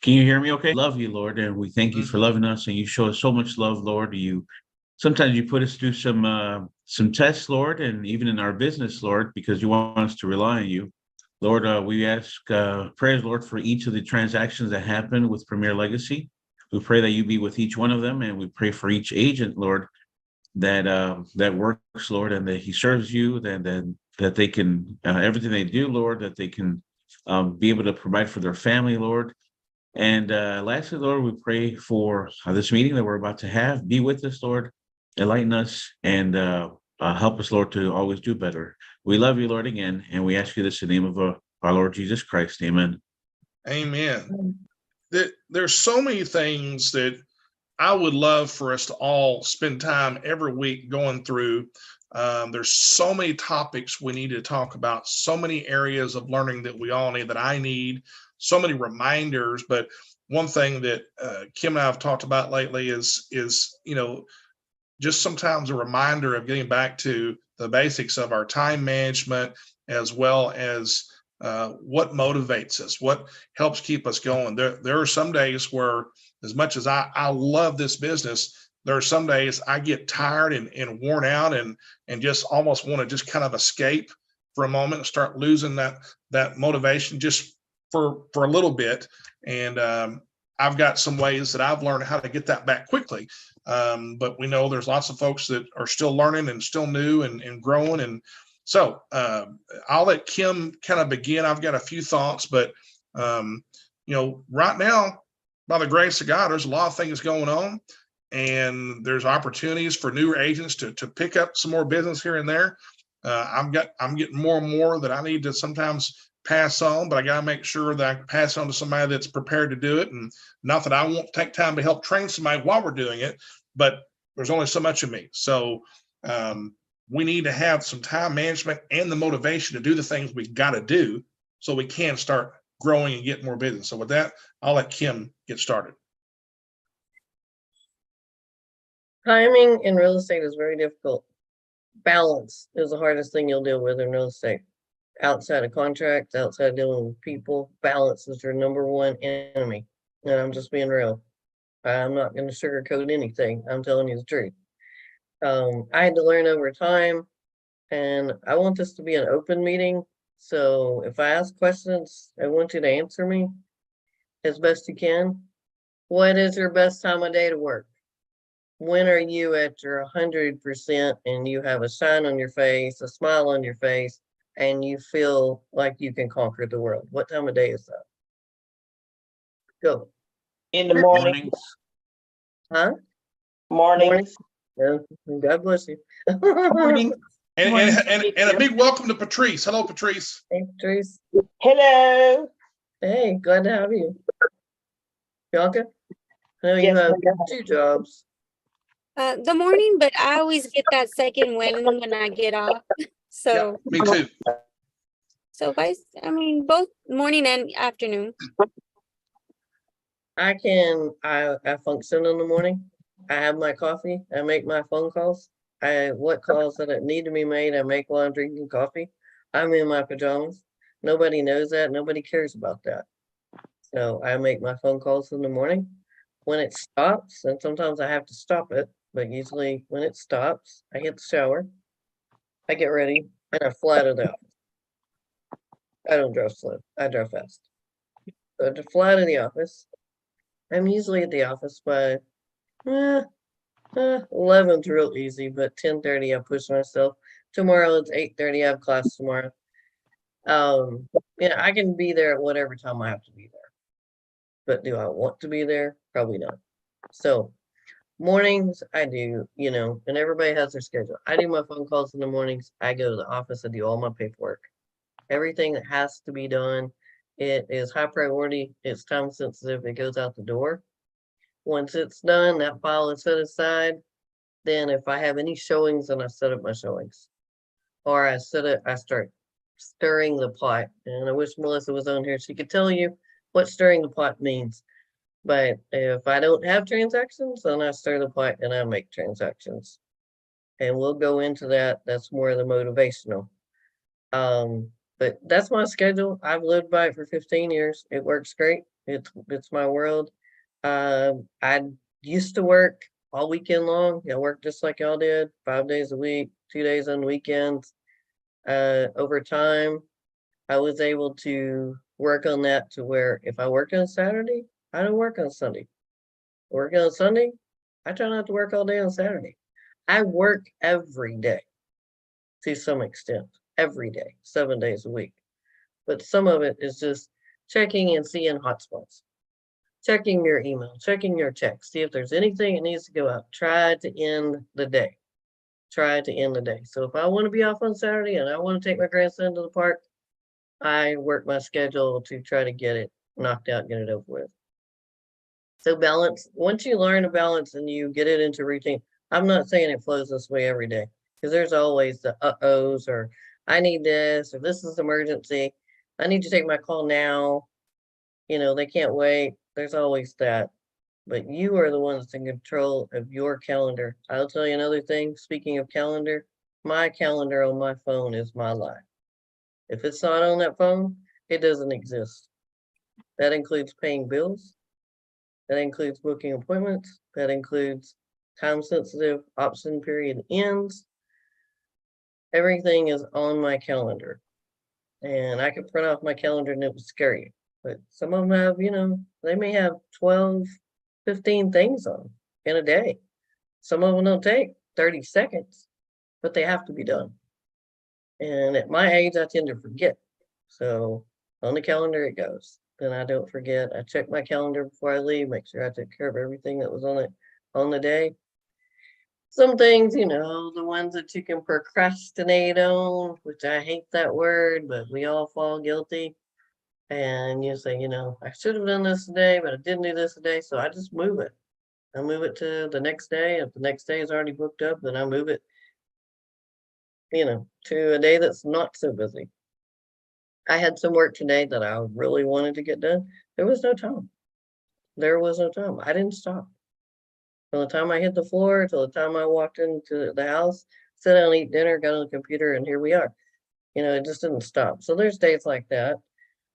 Can you hear me okay? Love you, Lord, and we thank you for Mhm. loving us, and you show us so much love, Lord. You sometimes you put us through some tests, Lord, and even in our business, Lord, because you want us to rely on you. Lord, we ask prayers, Lord, for each of the transactions that happen with Premier Legacy. We pray that you be with each one of them, and we pray for each agent, Lord, that works, Lord, and that he serves you, that they can everything they do, Lord, that they can be able to provide for their family, Lord. And lastly, Lord, we pray for this meeting that we're about to have. Be with us, Lord, enlighten us, and help us, Lord, to always do better. We love you, Lord, again, and we ask you this in the name of our Lord Jesus Christ. Amen. Amen. There's so many things that I would love for us to all spend time every week going through. There's so many topics we need to talk about, so many areas of learning that we all need, that I need, so many reminders. But one thing that Kim and I have talked about lately is just sometimes a reminder of getting back to the basics of our time management, as well as what motivates us, what helps keep us going. There are some days where, as much as I love this business, there are some days I get tired and worn out and just almost want to just kind of escape for a moment and start losing that motivation just for a little bit. And I've got some ways that I've learned how to get that back quickly. But we know there's lots of folks that are still learning and still new and growing. And so I'll let Kim kind of begin. I've got a few thoughts, but right now, by the grace of God, there's a lot of things going on, and there's opportunities for newer agents to pick up some more business here and there. I'm getting more and more that I need to sometimes pass on, but I got to make sure that I can pass on to somebody that's prepared to do it. And not that I won't take time to help train somebody while we're doing it, but there's only so much of me. So we need to have some time management and the motivation to do the things we got to do so we can start growing and get more business. So with that, I'll let Kim get started. Timing in real estate is very difficult. Balance is the hardest thing you'll deal with in real estate. Outside of contracts, outside of dealing with people, balance is your number one enemy. And I'm just being real. I'm not going to sugarcoat anything. I'm telling you the truth. I had to learn over time, and I want this to be an open meeting. So if I ask questions, I want you to answer me as best you can. What is your best time of day to work? When are you at your 100% and you have a shine on your face, a smile on your face, and you feel like you can conquer the world? What time of day is that? Go. In the morning. Mornings. Huh? Mornings. Yeah. God bless you. Morning. And a big welcome to Patrice. Hello, Patrice. Hey, Patrice. Hello. Hey, glad to have you. Bianca? I know you Yes, have ma'am. 2 jobs. The morning, but I always get that second win when I get off. So, Yeah, me too. so both morning and afternoon. I function in the morning. I have my coffee. I make my phone calls. What calls that need to be made, I make while I'm drinking coffee. I'm in my pajamas. Nobody knows that. Nobody cares about that. So I make my phone calls in the morning. When it stops, and sometimes I have to stop it, but usually when it stops, I get the shower. I get ready and I fly to the office. I don't drive slow. I drive fast. So to fly to the office, I'm usually at the office by 11's real easy, but 10:30 I push myself. Tomorrow it's 8:30. I have class tomorrow. I can be there at whatever time I have to be there. But do I want to be there? Probably not. So mornings I do, and everybody has their schedule. I do my phone calls in the mornings. I go to the office. I do all my paperwork. Everything that has to be done, it is high priority. It's time sensitive. It goes out the door. Once it's done, that file is set aside. Then if I have any showings, then I set up my showings. Or I start stirring the pot. And I wish Melissa was on here. She could tell you what stirring the pot means. But if I don't have transactions, then I stir the pot and I make transactions. And we'll go into that. That's more of the motivational. But that's my schedule. I've lived by it for 15 years. It works great. It's my world. I used to work all weekend long. I worked just like y'all did, 5 days a week, 2 days on weekends. Over time, I was able to work on that to where if I work on Saturday, I don't work on Sunday. Work on Sunday, I try not to work all day on Saturday. I work every day to some extent, every day, 7 days a week. But some of it is just checking and seeing hotspots, checking your email, checking your text, see if there's anything that needs to go out. Try to end the day. Try to end the day. So if I want to be off on Saturday and I want to take my grandson to the park, I work my schedule to try to get it knocked out, get it over with. So balance, once you learn to balance and you get it into routine, I'm not saying it flows this way every day, because there's always the uh-ohs, or I need this, or this is emergency. I need to take my call now. You know, they can't wait. There's always that. But you are the ones in control of your calendar. I'll tell you another thing. Speaking of calendar, my calendar on my phone is my life. If it's not on that phone, it doesn't exist. That includes paying bills. That includes booking appointments. That includes time-sensitive option period ends. Everything is on my calendar. And I could print off my calendar and it would scare you. But some of them have, you know, they may have 12, 15 things on in a day. Some of them don't take 30 seconds, but they have to be done. And at my age, I tend to forget. So on the calendar it goes. Then I don't forget. I check my calendar before I leave, make sure I took care of everything that was on it on the day. Some things, you know, the ones that you can procrastinate on, which I hate that word, but we all fall guilty. And you say, you know, I should have done this today, but I didn't do this today. So I just move it. I move it to the next day. If the next day is already booked up, then I move it, you know, to a day that's not so busy. I had some work today that I really wanted to get done. There was no time. There was no time. I didn't stop. From the time I hit the floor till the time I walked into the house, sit down, eat dinner, got on the computer, and here we are. You know, it just didn't stop. So there's days like that.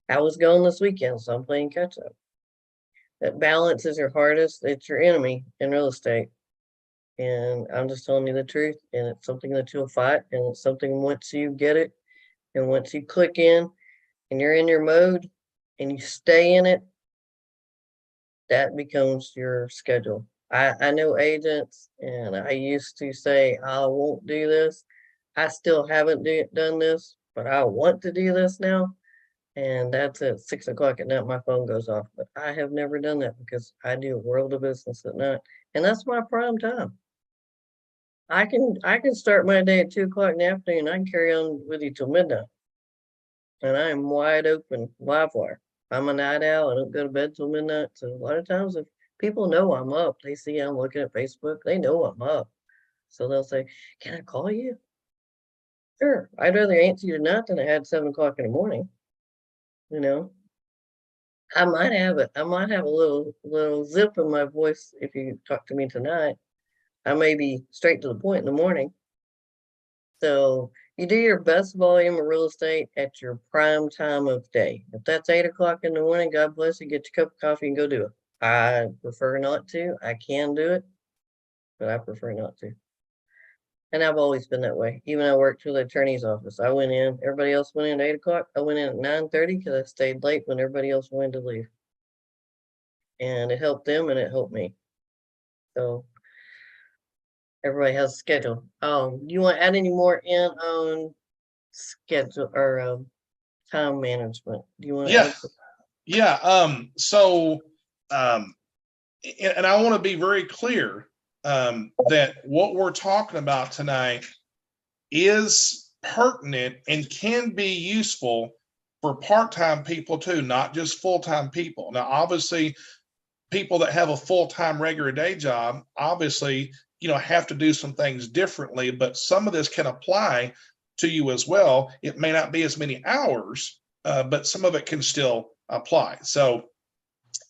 I was going this weekend, so I'm playing catch up. That balance is your hardest. It's your enemy in real estate. And I'm just telling you the truth. And it's something that you'll fight. And it's something once you get it and once you click in and you're in your mode and you stay in it, that becomes your schedule. I know agents, and I used to say, I won't do this. I still haven't done this, but I want to do this now. And that's at 6 o'clock at night, my phone goes off. But I have never done that because I do a world of business at night. And that's my prime time. I can start my day at 2 o'clock in the afternoon. I can carry on with you till midnight. And I am wide open Wi-Fi. I'm a night owl. I don't go to bed till midnight. So a lot of times if people know I'm up, they see I'm looking at Facebook, they know I'm up. So they'll say, can I call you? Sure. I'd rather answer you tonight than I had 7 o'clock in the morning. You know, I might have it. I might have a little zip in my voice if you talk to me tonight. I may be straight to the point in the morning. So you do your best volume of real estate at your prime time of day. If that's 8 o'clock in the morning, God bless you, get your cup of coffee and go do it. I prefer not to. I can do it, but I prefer not to. And I've always been that way. Even I worked for the attorney's office. I went in, everybody else went in at 8 o'clock. I went in at 9:30 because I stayed late when everybody else wanted to leave. And it helped them and it helped me. So everybody has a schedule. You want to add any more in on schedule or time management? Do you want to add some? Yeah. And I want to be very clear that what we're talking about tonight is pertinent and can be useful for part-time people too, not just full-time people. Now, obviously, people that have a full-time regular day job, obviously, you know, have to do some things differently, but some of this can apply to you as well. It may not be as many hours, but some of it can still apply. So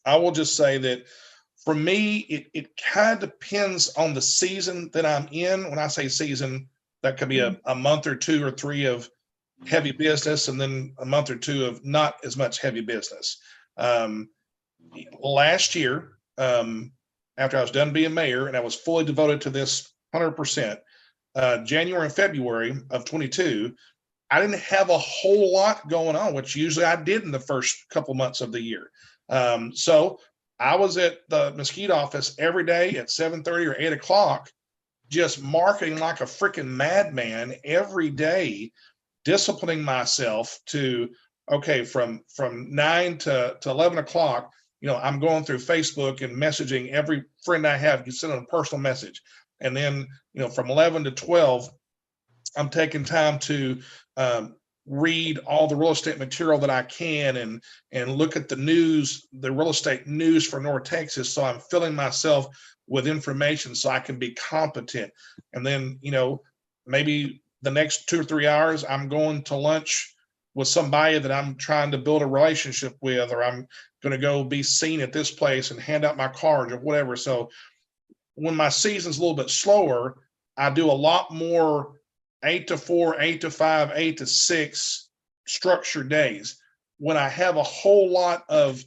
I will just say that for me, it kind of depends on the season that I'm in. When I say season, that could be a month or 2 or 3 of heavy business and then a month or 2 of not as much heavy business. last year, after I was done being mayor and I was fully devoted to this 100%, January and February of 22, I didn't have a whole lot going on, which usually I did in the first couple months of the year. So I was at the Mesquite office every day at 7:30 or 8 o'clock, just marketing like a freaking madman every day, disciplining myself to, okay, from 9 to 11 o'clock, I'm going through Facebook and messaging every friend I have, you send them a personal message. And then, from 11 to 12, I'm taking time to read all the real estate material that I can and look at the news, the real estate news for North Texas. So I'm filling myself with information so I can be competent. And then, maybe the next 2 or 3 hours, I'm going to lunch with somebody that I'm trying to build a relationship with, or I'm going to go be seen at this place and hand out my cards or whatever. So when my season's a little bit slower, I do a lot more 8 to 4, 8 to 5, 8 to 6 structured days. When I have a whole lot of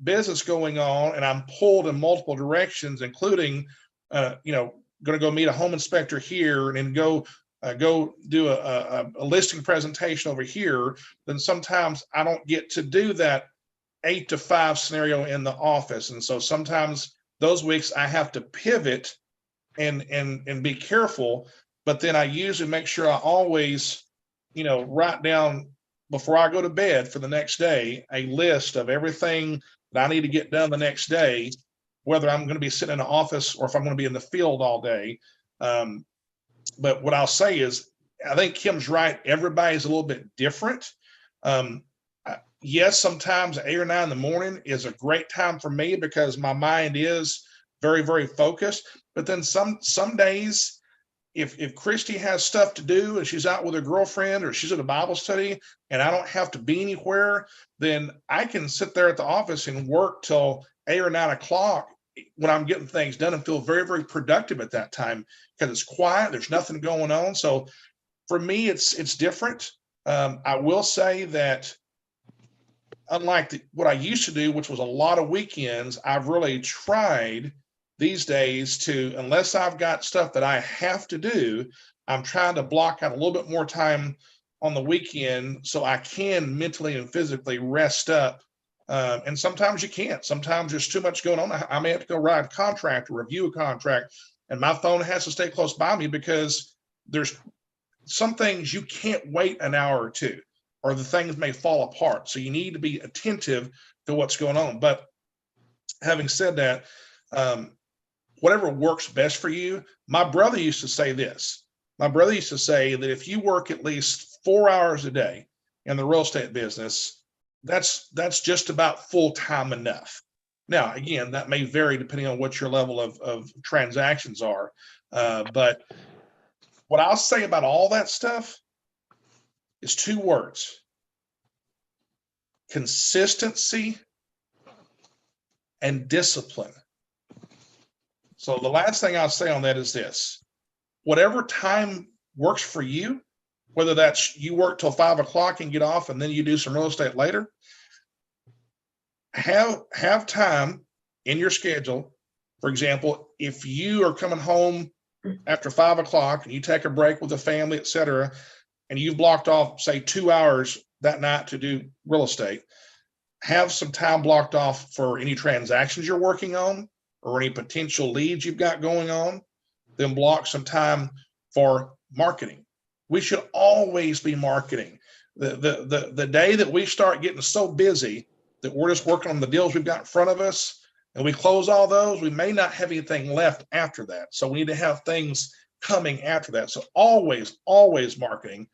business going on and I'm pulled in multiple directions, including, going to go meet a home inspector here and then go do a listing presentation over here, then sometimes I don't get to do that 8 to 5 scenario in the office. And so sometimes those weeks I have to pivot and be careful. But then I usually make sure I always, write down before I go to bed for the next day, a list of everything that I need to get done the next day, whether I'm going to be sitting in the office or if I'm going to be in the field all day. But what I'll say is, I think Kim's right. Everybody's a little bit different. Yes, sometimes 8 or 9 in the morning is a great time for me because my mind is very, very focused. But then some days, if Christy has stuff to do and she's out with her girlfriend or she's at a Bible study and I don't have to be anywhere, then I can sit there at the office and work till 8 or 9 o'clock when I'm getting things done and feel very, very productive at that time because it's quiet. There's nothing going on. So for me, it's different. I will say that unlike what I used to do, which was a lot of weekends, I've really tried these days to, unless I've got stuff that I have to do, I'm trying to block out a little bit more time on the weekend so I can mentally and physically rest up. And sometimes you can't. Sometimes there's too much going on. I may have to go write a contract or review a contract, and my phone has to stay close by me because there's some things you can't wait an hour or two, or the things may fall apart. So you need to be attentive to what's going on. But having said that, whatever works best for you. My brother used to say this. My brother used to say that if you work at least 4 hours a day in the real estate business, that's just about full-time enough. Now, again, that may vary depending on what your level of transactions are. But what I'll say about all that stuff is 2 words: consistency and discipline. So the last thing I'll say on that is this: whatever time works for you, whether that's you work till 5 o'clock and get off and then you do some real estate later, have time in your schedule. For example, if you are coming home after 5 o'clock and you take a break with the family, et cetera, and you've blocked off, say, 2 hours that night to do real estate, have some time blocked off for any transactions you're working on or any potential leads you've got going on. Then block some time for marketing. We should always be marketing. The day that we start getting so busy that we're just working on the deals we've got in front of us and we close all those, we may not have anything left after that. So we need to have things coming after that. So always marketing.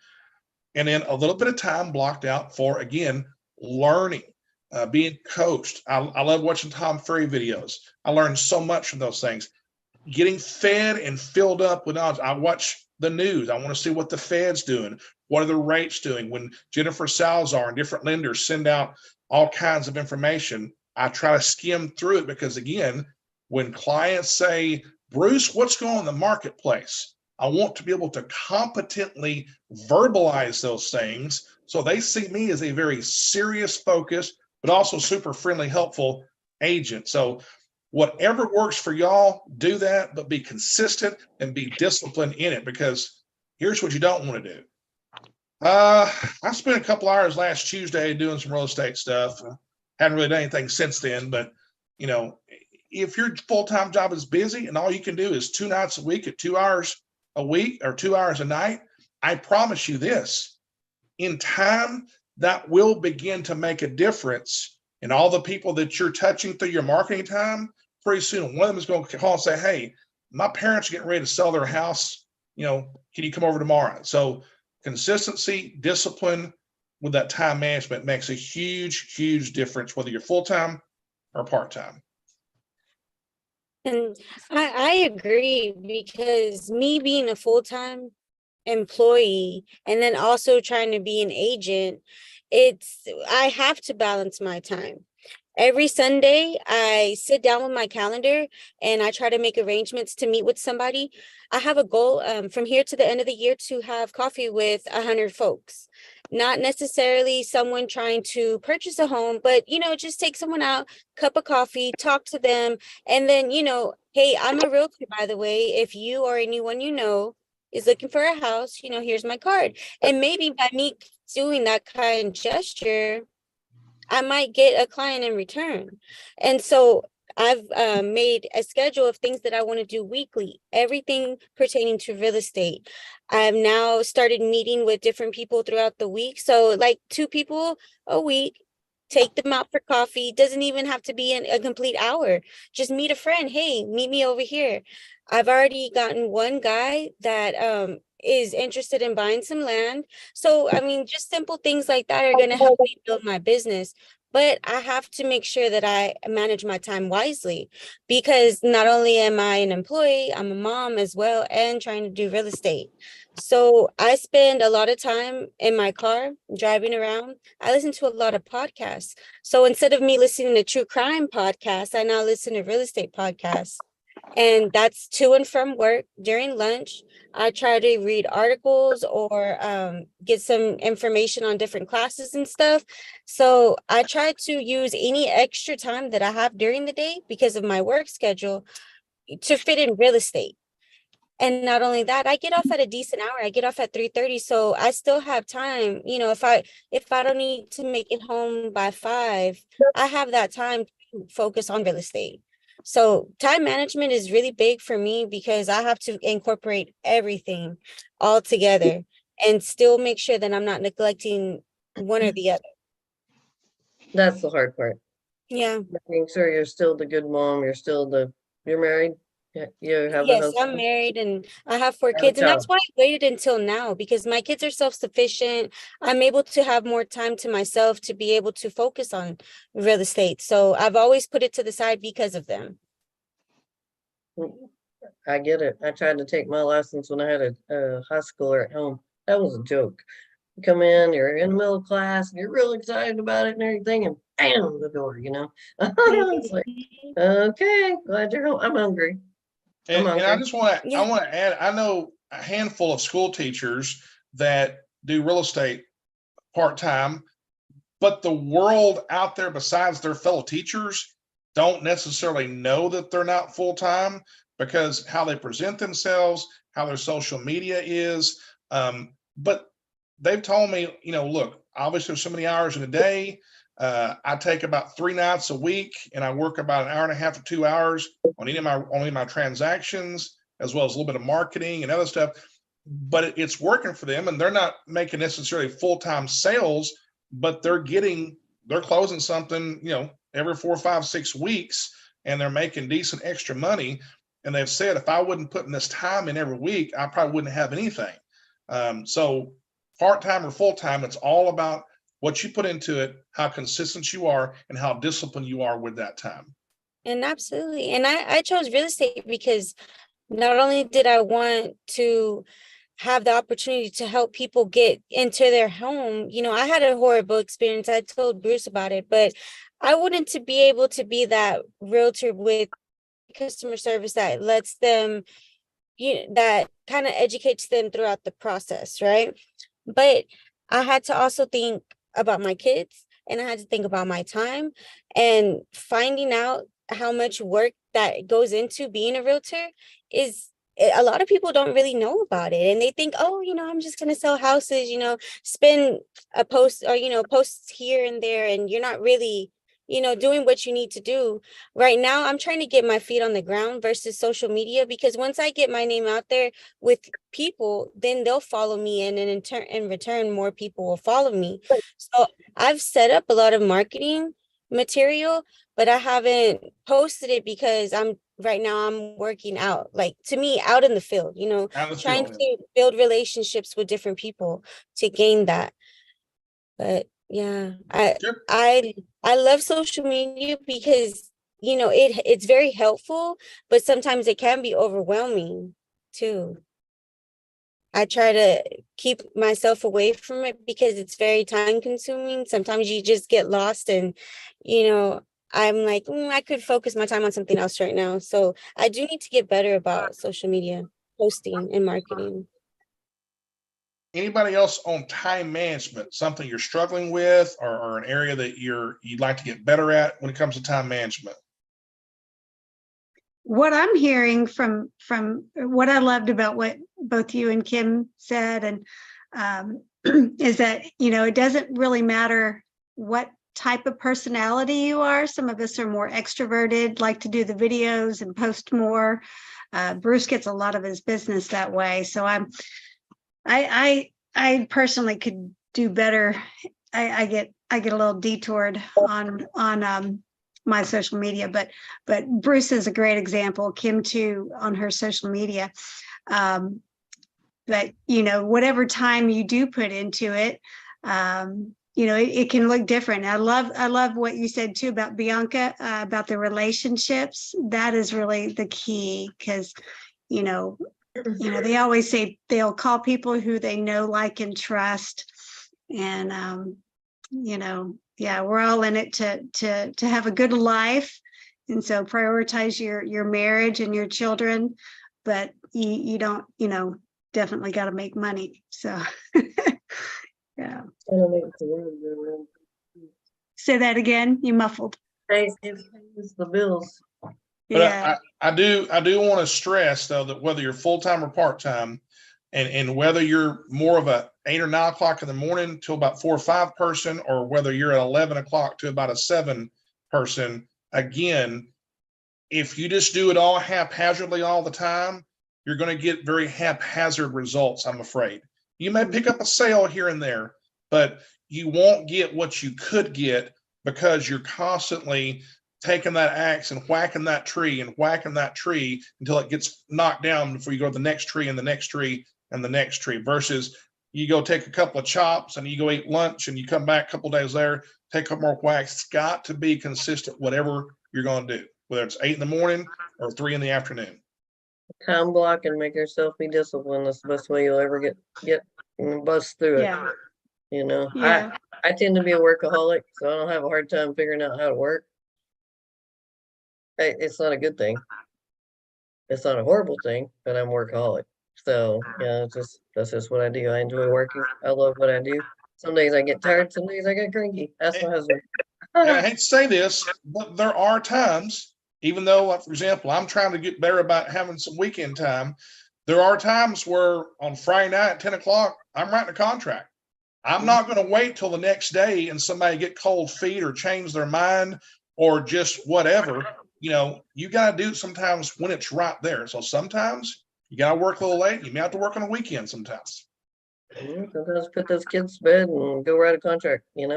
And then a little bit of time blocked out for, again, learning, being coached. I love watching Tom Ferry videos. I learned so much from those things. Getting fed and filled up with knowledge. I watch the news. I want to see what the Fed's doing. What are the rates doing? When Jennifer Salzar and different lenders send out all kinds of information, I try to skim through it because, again, when clients say, Bruce, what's going on in the marketplace? I want to be able to competently verbalize those things so they see me as a very serious, focused, but also super friendly, helpful agent. So whatever works for y'all, do that, but be consistent and be disciplined in it, because here's what you don't want to do. I spent a couple hours last Tuesday doing some real estate stuff. Hadn't really done anything since then, but you know, if your full-time job is busy and all you can do is 2 nights a week at 2 hours a week or 2 hours a night, I promise you this, in time, that will begin to make a difference in all the people that you're touching through your marketing time. Pretty soon, one of them is going to call and say, hey, my parents are getting ready to sell their house. You know, can you come over tomorrow? So consistency, discipline with that time management makes a huge, huge difference, whether you're full-time or part-time. And I agree, because me being a full-time employee and then also trying to be an agent, I have to balance my time. Every Sunday, I sit down with my calendar and I try to make arrangements to meet with somebody. I have a goal from here to the end of the year to have coffee with 100 folks. Not necessarily someone trying to purchase a home, but, you know, just take someone out, cup of coffee, talk to them. And then, you know, hey, I'm a realtor, by the way. If you or anyone you know is looking for a house, you know, here's my card. And maybe by me doing that kind gesture, I might get a client in return. And so I've made a schedule of things that I want to do weekly, everything pertaining to real estate. I've now started meeting with different people throughout the week. So like 2 people a week, take them out for coffee. Doesn't even have to be a complete hour. Just meet a friend. Hey, meet me over here. I've already gotten one guy that is interested in buying some land. So, I mean, just simple things like that are going to help me build my business. But I have to make sure that I manage my time wisely, because not only am I an employee, I'm a mom as well and trying to do real estate. So I spend a lot of time in my car driving around. I listen to a lot of podcasts. So instead of me listening to true crime podcasts, I now listen to real estate podcasts. And that's to and from work. During lunch, I try to read articles or get some information on different classes and stuff. So I try to use any extra time that I have during the day because of my work schedule to fit in real estate. And not only that, I get off at a decent hour. I get off at 3:30. So I still have time. You know, if I don't need to make it home by 5, I have that time to focus on real estate. So time management is really big for me, because I have to incorporate everything all together and still make sure that I'm not neglecting one or the other. That's the hard part. Yeah. Making sure you're still the good mom, you're married. Yeah, you have a Yes, I'm husband. married and I have 4 Have a kids, and that's child. why I waited until now, because my kids are self-sufficient. I'm able to have more time to myself to be able to focus on real estate. So I've always put it to the side because of them. I get it. I tried to take my lessons when I had a high schooler at home. That was a joke. You come in, you're in the middle of class, and you're real excited about it and everything, and bam, the door, you know? It's like, okay, glad you're home. I'm hungry. And I hungry. just want to, Yeah. I want to add, I know a handful of school teachers that do real estate part-time, but the world out there besides their fellow teachers don't necessarily know that they're not full-time, because how they present themselves, how their social media is. But they've told me, you know, look, obviously there's so many hours in a day. I take about 3 nights a week and I work about 1.5 hours to 2 hours on any of my transactions, as well as a little bit of marketing and other stuff. But it's working for them, and they're not making necessarily full-time sales, but they're closing something, you know, every 4, 5, 6 weeks, and they're making decent extra money. And they've said, if I wouldn't put in this time in every week, I probably wouldn't have anything. So part-time or full-time, it's all about what you put into it, how consistent you are, and how disciplined you are with that time. And absolutely. And I chose real estate because not only did I want to have the opportunity to help people get into their home, you know, I had a horrible experience. I told Bruce about it, but I wanted to be able to be that realtor with customer service that lets them, that kind of educates them throughout the process, right? But I had to also think about my kids and I had to think about my time, and finding out how much work that goes into being a realtor is a lot of people don't really know about it, and they think, oh, I'm just going to sell houses, spend a post or, posts here and there, and you're not really, doing what you need to do. Right now, I'm trying to get my feet on the ground versus social media, because once I get my name out there with people, then they'll follow me, and in return, more people will follow me. So I've set up a lot of marketing material, but I haven't posted it because right now I'm working out, like, to me, out in the field, Out of the trying field. to build relationships with different people to gain that. But yeah, Sure. I love social media because, it's very helpful, but sometimes it can be overwhelming too. I try to keep myself away from it because it's very time consuming. Sometimes you just get lost, and, I'm like, I could focus my time on something else right now. So I do need to get better about social media posting and marketing. Anybody else on time management, something you're struggling with, or an area that you'd like to get better at when it comes to time management? What I'm hearing from what I loved about what both you and Kim said, and is that, it doesn't really matter what type of personality you are. Some of us are more extroverted, like to do the videos and post more. Bruce gets a lot of his business that way. So I personally could do better. I get a little detoured on my social media, but Bruce is a great example. Kim too, on her social media. But whatever time you do put into it, it can look different. I love what you said too about Bianca, about the relationships. That is really the key, because they always say they'll call people who they know, like, and trust. And yeah, we're all in it to have a good life, and so prioritize your marriage and your children, but you don't, definitely got to make money. So yeah. Say that again. You muffled. It's the bills. But Yeah. I do want to stress, though, that whether you're full-time or part-time, and whether you're more of a 8 or 9 o'clock in the morning to about 4 or 5 person, or whether you're at 11 o'clock to about a 7 person, again, if you just do it all haphazardly all the time, you're going to get very haphazard results, I'm afraid. You may pick up a sale here and there, but you won't get what you could get because you're constantly taking that axe and whacking that tree until it gets knocked down before you go to the next tree and the next tree and the next tree, versus you go take a couple of chops and you go eat lunch and you come back a couple of days later, take a more whacks. It's got to be consistent, whatever you're going to do, whether it's 8 in the morning or 3 in the afternoon. Time block and make yourself be disciplined. That's the best way you'll ever get and bust through it. Yeah. I tend to be a workaholic, so I don't have a hard time figuring out how to work. It's not a good thing. It's not a horrible thing, but I'm a workaholic. So yeah, that's just what I do. I enjoy working. I love what I do. Some days I get tired, some days I get cranky. That's my husband. And I hate to say this, but there are times, even though, like, for example, I'm trying to get better about having some weekend time, there are times where on Friday night at 10 o'clock, I'm writing a contract. I'm not going to wait till the next day and somebody get cold feet or change their mind or just whatever. You got to do it sometimes when it's right there. So sometimes you got to work a little late. You may have to work on a weekend sometimes. Sometimes put those kids to bed and go write a contract, when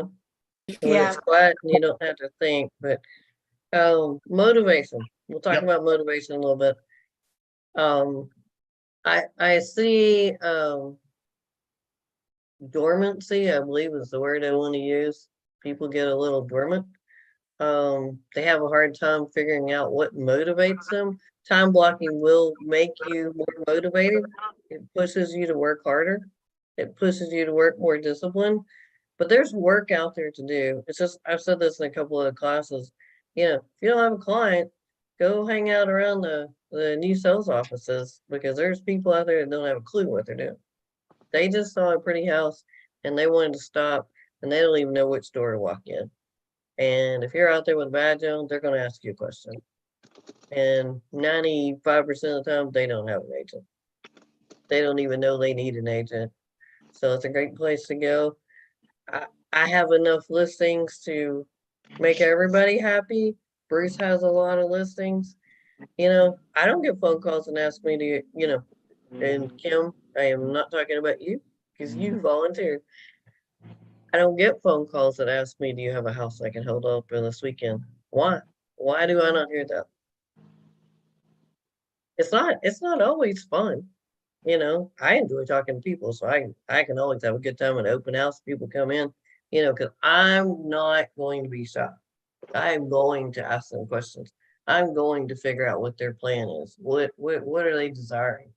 Yeah. it's quiet and you don't have to think. But motivation. We'll talk Yep. about motivation a little bit. I see dormancy, I believe is the word I want to use. People get a little dormant. They have a hard time figuring out what motivates them. Time blocking will make you more motivated. It pushes you to work harder. It pushes you to work more disciplined. But there's work out there to do. It's just, I've said this in a couple of classes. If you don't have a client, go hang out around the new sales offices, because there's people out there that don't have a clue what they're doing. They just saw a pretty house and they wanted to stop and they don't even know which door to walk in. And if you're out there with a badge on, they're gonna ask you a question. And 95% of the time, they don't have an agent. They don't even know they need an agent. So it's a great place to go. I have enough listings to make everybody happy. Bruce has a lot of listings. You know, I don't get phone calls and ask me to, you know, and Kim, I am not talking about you because you volunteered. I don't get phone calls that ask me, do you have a house I can hold open this weekend? Why? Why do I not hear that? It's not always fun. You know, I enjoy talking to people, so I can always have a good time at open house. People come in, you know, because I'm not going to be shy. I'm going to ask them questions. I'm going to figure out what their plan is. What are they desiring?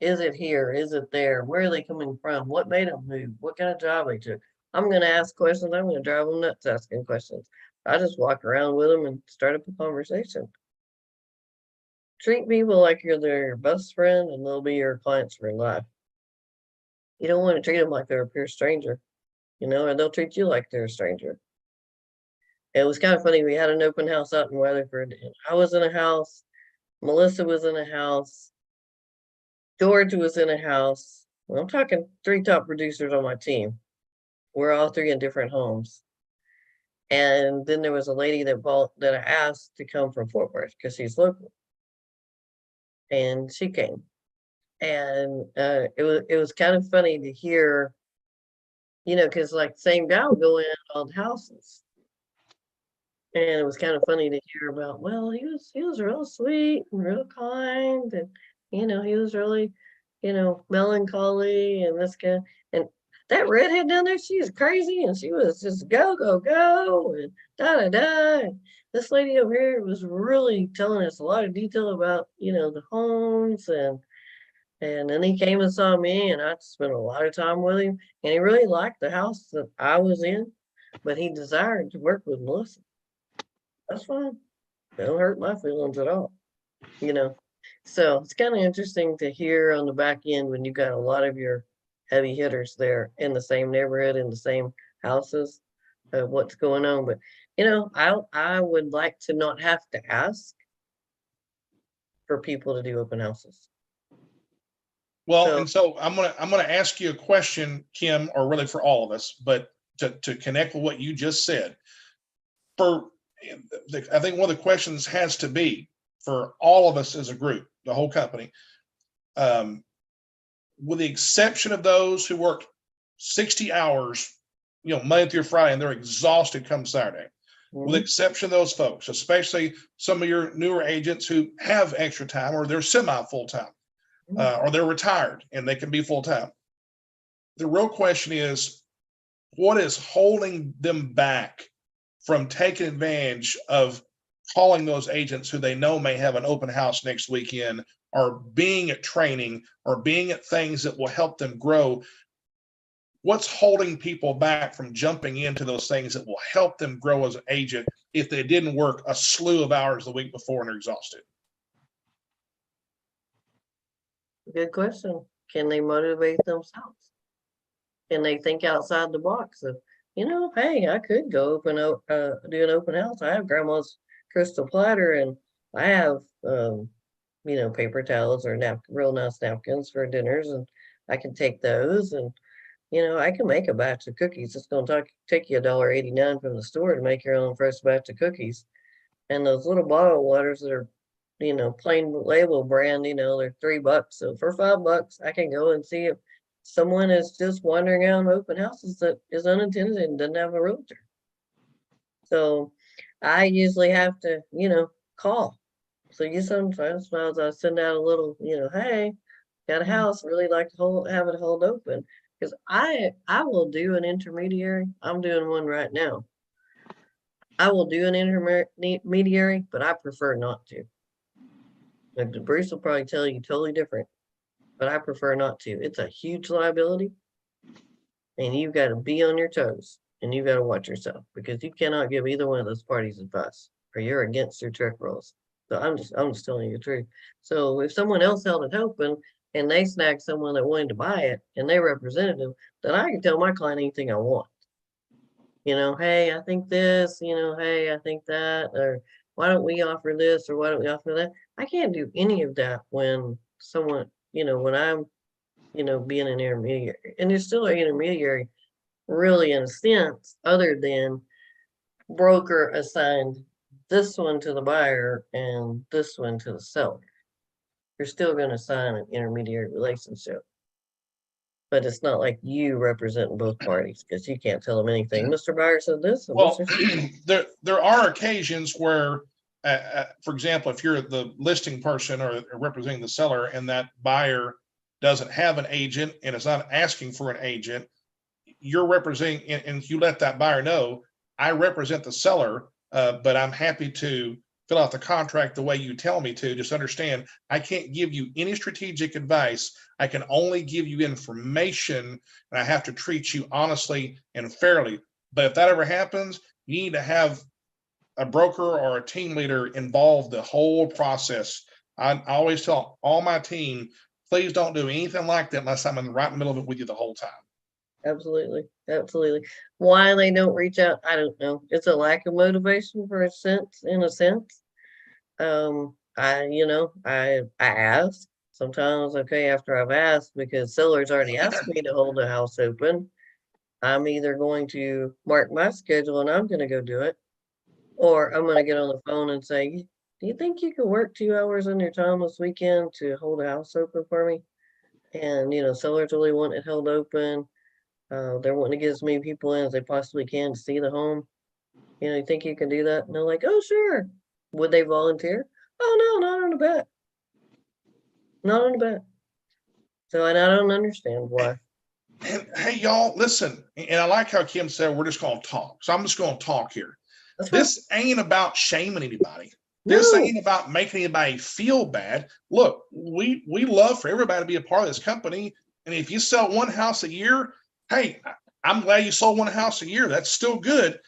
Is it here? Is it there? Where are they coming from? What made them move? What kind of job they took? I'm going to ask questions. I'm going to drive them nuts asking questions. I just walk around with them and start up a conversation. Treat people like you're their best friend and they'll be your clients for life. You don't want to treat them like they're a pure stranger, you know, or they'll treat you like they're a stranger. It was kind of funny. We had an open house out in Weatherford. And I was in a house. Melissa was in a house. George was in a house. Well, I'm talking 3 top producers on my team. We're all 3 in different homes. And then there was a lady that I asked to come from Fort Worth because she's local. And she came. And it was kind of funny to hear, you know, because like same guy would go in all the houses. And it was kind of funny to hear about, well, he was real sweet and real kind, and you know, he was really, you know, melancholy and this guy. And that redhead down there, she was crazy and she was just go, go, go, and da da da. And this lady over here was really telling us a lot of detail about, you know, the homes, and then he came and saw me, and I spent a lot of time with him, and he really liked the house that I was in, but he desired to work with Melissa. That's fine. Don't hurt my feelings at all, you know. So it's kind of interesting to hear on the back end when you got a lot of your heavy hitters there in the same neighborhood, in the same houses, what's going on. But you know, I would like to not have to ask for people to do open houses. Well, So- and so I'm gonna ask you a question, Kim, or really for all of us, but to connect with what you just said. I think one of the questions has to be for all of us as a group, the whole company, with the exception of those who work 60 hours, you know, Monday through Friday, and they're exhausted come Saturday. With the exception of those folks, especially some of your newer agents who have extra time or they're semi full-time, or they're retired and they can be full-time. The real question is, what is holding them back from taking advantage of calling those agents who they know may have an open house next weekend, or being at training, or being at things that will help them grow? What's holding people back from jumping into those things that will help them grow as an agent if they didn't work a slew of hours the week before and are exhausted? Good question. Can they motivate themselves? Can they think outside the box of, you know, hey, I could go do an open house. I have grandma's crystal platter, and I have, you know, paper towels or real nice napkins for dinners, and I can take those, and you know, I can make a batch of cookies. It's going to take you $1.89 from the store to make your own fresh batch of cookies. And those little bottled waters that are, you know, plain label brand, you know, they're $3. So for $5, I can go and see if someone is just wandering around open houses that is unattended and doesn't have a realtor. So I usually have to, you know, call. So sometimes I send out a little, you know, hey, got a house, really like to have it hold open. Because I will do an intermediary. I'm doing one right now. I will do an intermediary, but I prefer not to. Like Bruce will probably tell you totally different, but I prefer not to. It's a huge liability, and you've got to be on your toes, and you've got to watch yourself, because you cannot give either one of those parties advice, or you're against their trick rules. So I'm just telling you the truth. So if someone else held it open and they snagged someone that wanted to buy it and they represented them, then I can tell my client anything I want. You know, hey, I think this, you know, hey, I think that, or why don't we offer this or why don't we offer that? I can't do any of that when someone, you know, when I'm, you know, being an intermediary. And you're still an intermediary, really, in a sense, other than broker assigned this one to the buyer and this one to the seller. You're still going to sign an intermediary relationship. But it's not like you representing both parties because you can't tell them anything. Mr. Buyer said this and Well, Mr. there are occasions where, for example, if you're the listing person or representing the seller and that buyer doesn't have an agent and is not asking for an agent, you're representing, and you let that buyer know, I represent the seller, but I'm happy to fill out the contract the way you tell me to. Just understand, I can't give you any strategic advice. I can only give you information, and I have to treat you honestly and fairly. But if that ever happens, you need to have a broker or a team leader involved the whole process. I always tell all my team, please don't do anything like that unless I'm right in the middle of it with you the whole time. Absolutely. Absolutely. Why they don't reach out, I don't know. It's a lack of motivation for a sense, in a sense. I ask sometimes, okay, after I've asked, because sellers already asked me to hold the house open. I'm either going to mark my schedule and I'm going to go do it, or I'm going to get on the phone and say, do you think you could work 2 hours on your time this weekend to hold the house open for me? And, you know, sellers really want it held open. They're wanting to get as many people in as they possibly can to see the home. You know, you think you can do that? And they're like, oh, sure. Would they volunteer? Oh, no, not on a bet. Not on a bet. So, and I don't understand why. And hey, y'all, listen, and I like how Kim said, we're just going to talk. So I'm just going to talk here. That's right. This ain't about shaming anybody. This No. ain't about making anybody feel bad. Look, we love for everybody to be a part of this company. And if you sell one house a year, hey, I'm glad you sold one house a year. That's still good.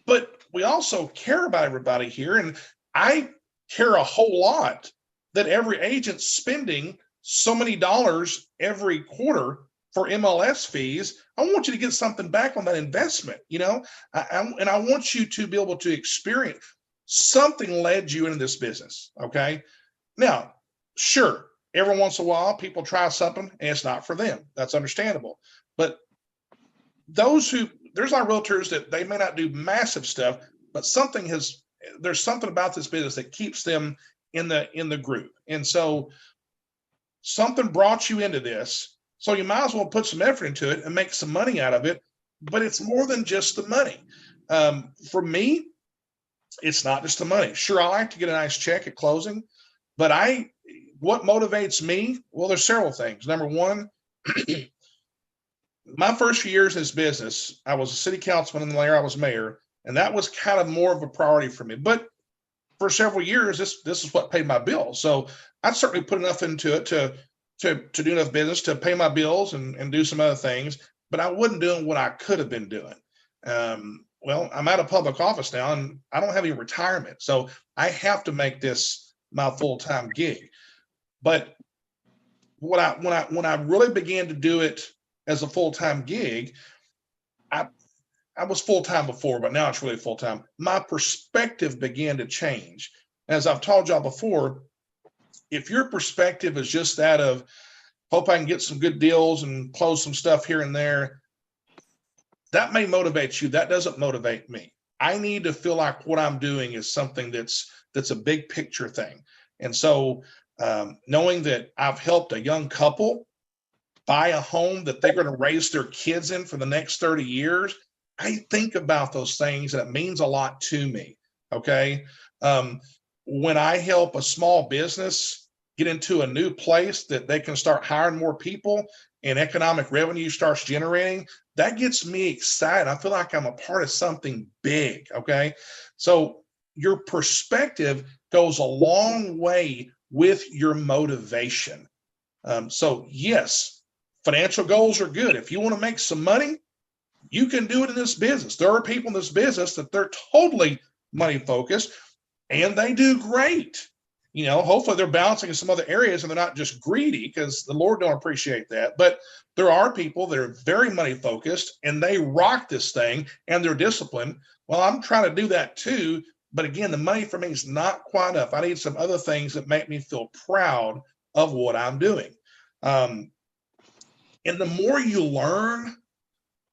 But we also care about everybody here. And I care a whole lot that every agent's spending so many dollars every quarter for MLS fees. I want you to get something back on that investment, you know, and I want you to be able to experience something led you into this business. Okay. Now, sure, every once in a while, people try something and it's not for them. That's understandable. But there's our realtors that they may not do massive stuff, but there's something about this business that keeps them in the group. And so something brought you into this. So you might as well put some effort into it and make some money out of it. But it's more than just the money. For me, it's not just the money. Sure, I like to get a nice check at closing, but what motivates me? Well, there's several things. Number one, my first few years in this business, I was a city councilman, and later I was mayor, and that was kind of more of a priority for me. But for several years, this is what paid my bills. So I certainly put enough into it to do enough business to pay my bills and do some other things, but I wasn't doing what I could have been doing. Well, I'm out of public office now and I don't have any retirement. So I have to make this my full-time gig. But when I really began to do it as a full-time gig, I was full-time before, but now it's really full-time. My perspective began to change. As I've told y'all before, if your perspective is just that of, hope I can get some good deals and close some stuff here and there, that may motivate you. That doesn't motivate me. I need to feel like what I'm doing is something that's a big picture thing. And so knowing that I've helped a young couple buy a home that they're going to raise their kids in for the next 30 years, I think about those things and it means a lot to me. Okay. When I help a small business get into a new place that they can start hiring more people and economic revenue starts generating, that gets me excited. I feel like I'm a part of something big. Okay. So your perspective goes a long way with your motivation. So yes, financial goals are good. If you want to make some money, you can do it in this business. There are people in this business that they're totally money focused and they do great. hopefully they're balancing in some other areas and they're not just greedy, because the Lord don't appreciate that. But there are people that are very money focused and they rock this thing and they're disciplined. Well, I'm trying to do that too. But again, the money for me is not quite enough. I need some other things that make me feel proud of what I'm doing. And the more you learn,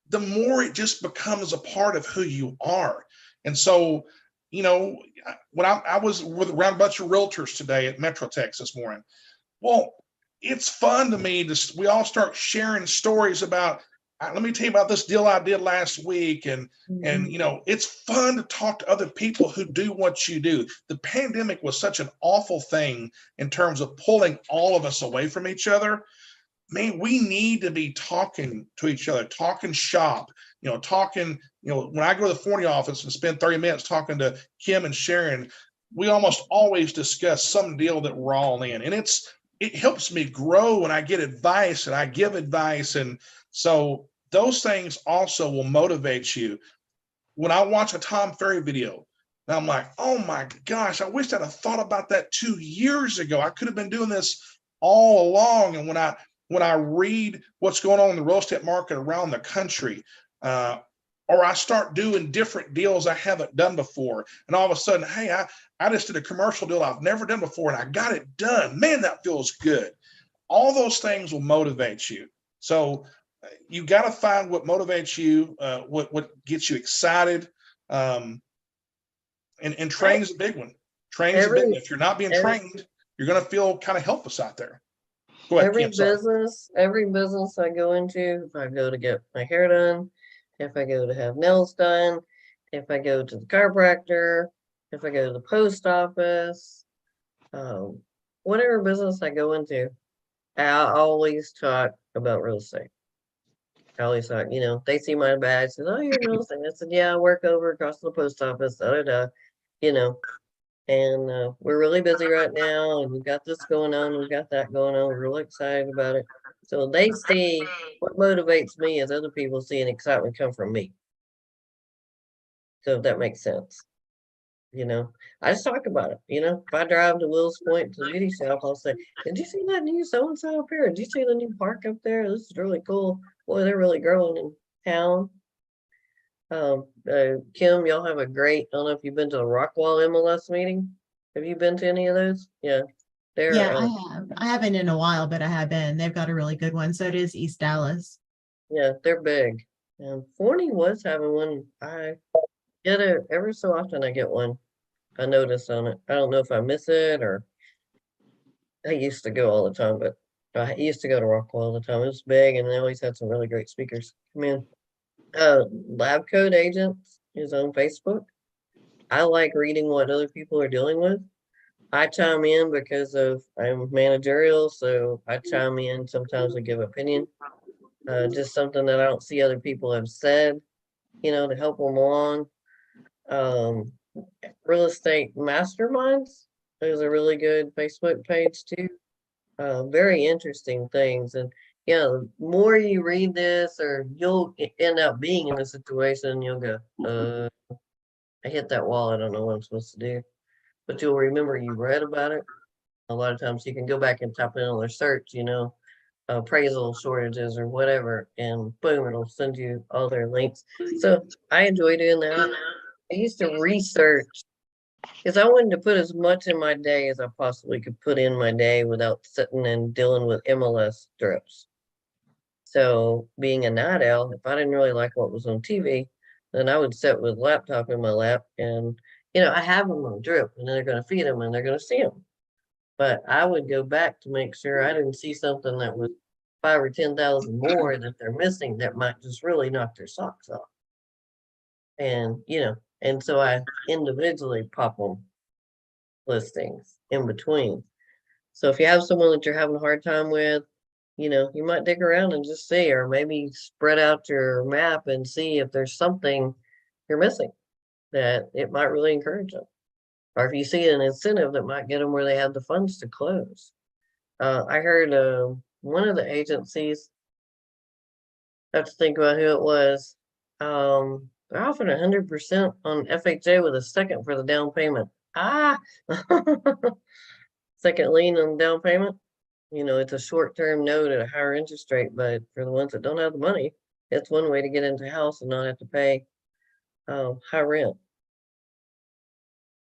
the more it just becomes a part of who you are. And so, when I was around a bunch of realtors today at Metroplex this morning, well, it's fun to me we all start sharing stories about, let me tell you about this deal I did last week. And it's fun to talk to other people who do what you do. The pandemic was such an awful thing in terms of pulling all of us away from each other. Man, we need to be talking to each other, talking shop, talking, when I go to the Forney office and spend 30 minutes talking to Kim and Sharon, we almost always discuss some deal that we're all in. And it helps me grow when I get advice and I give advice. And so those things also will motivate you. When I watch a Tom Ferry video, and I'm like, oh my gosh, I wish I'd have thought about that 2 years ago. I could have been doing this all along. And when I read what's going on in the real estate market around the country, or I start doing different deals I haven't done before, and all of a sudden, hey, I just did a commercial deal I've never done before and I got it done. Man, that feels good. All those things will motivate you. So you got to find what motivates you, what gets you excited. And training is a big one. Training is a big one. If you're not being trained, you're going to feel kind of helpless out there. Go ahead, Kim, every business I go into, if I go to get my hair done, if I go to have nails done, if I go to the chiropractor, if I go to the post office, whatever business I go into, I always talk about real estate. I always talk, they see my badge, says, oh, you're real estate. I said, yeah, I work over across the post office, and we're really busy right now, and we've got this going on, we've got that going on, we're really excited about it. So they see what motivates me is other people seeing excitement come from me. So if that makes sense. I just talk about it. If I drive to Will's Point to the beauty shop, I'll say, did you see that new so-and-so up here? Did you see the new park up there? This is really cool. Boy, they're really growing in town. Kim, y'all have a great, I don't know if you've been to a Rockwall MLS meeting. Have you been to any of those? Yeah. Yeah, I have. I haven't in a while, but I have been. They've got a really good one. So does East Dallas. Yeah, they're big. And Forney was having one. I get it every so often. I get one. I notice on it. I don't know if I miss it or I used to go all the time, but I used to go to Rockwall all the time. It was big and they always had some really great speakers come in. Lab Code Agents is on Facebook. I like reading what other people are dealing with. I chime in because I'm managerial, so I chime in sometimes and give opinion. Just something that I don't see other people have said, to help them along. Real Estate Masterminds. There's a really good Facebook page too. Very interesting things. And the more you read this, or you'll end up being in a situation, you'll go, I hit that wall, I don't know what I'm supposed to do. But you'll remember you read about it. A lot of times you can go back and type in on their search, appraisal shortages or whatever, and boom, it'll send you all their links. So I enjoy doing that. I used to research because I wanted to put as much in my day as I possibly could put in my day without sitting and dealing with MLS drips. So being a night owl, if I didn't really like what was on TV, then I would sit with laptop in my lap and, I have them on drip and they're going to feed them and they're going to see them. But I would go back to make sure I didn't see something that was 5 or 10,000 more that they're missing that might just really knock their socks off. And, and so I individually pop them listings in between. So if you have someone that you're having a hard time with, you might dig around and just see, or maybe spread out your map and see if there's something you're missing that it might really encourage them. Or if you see an incentive that might get them where they have the funds to close. I heard one of the agencies, I have to think about who it was, they're offering 100% on FHA with a second for the down payment. second lien on down payment. You know, it's a short-term note at a higher interest rate, but for the ones that don't have the money, it's one way to get into a house and not have to pay high rent.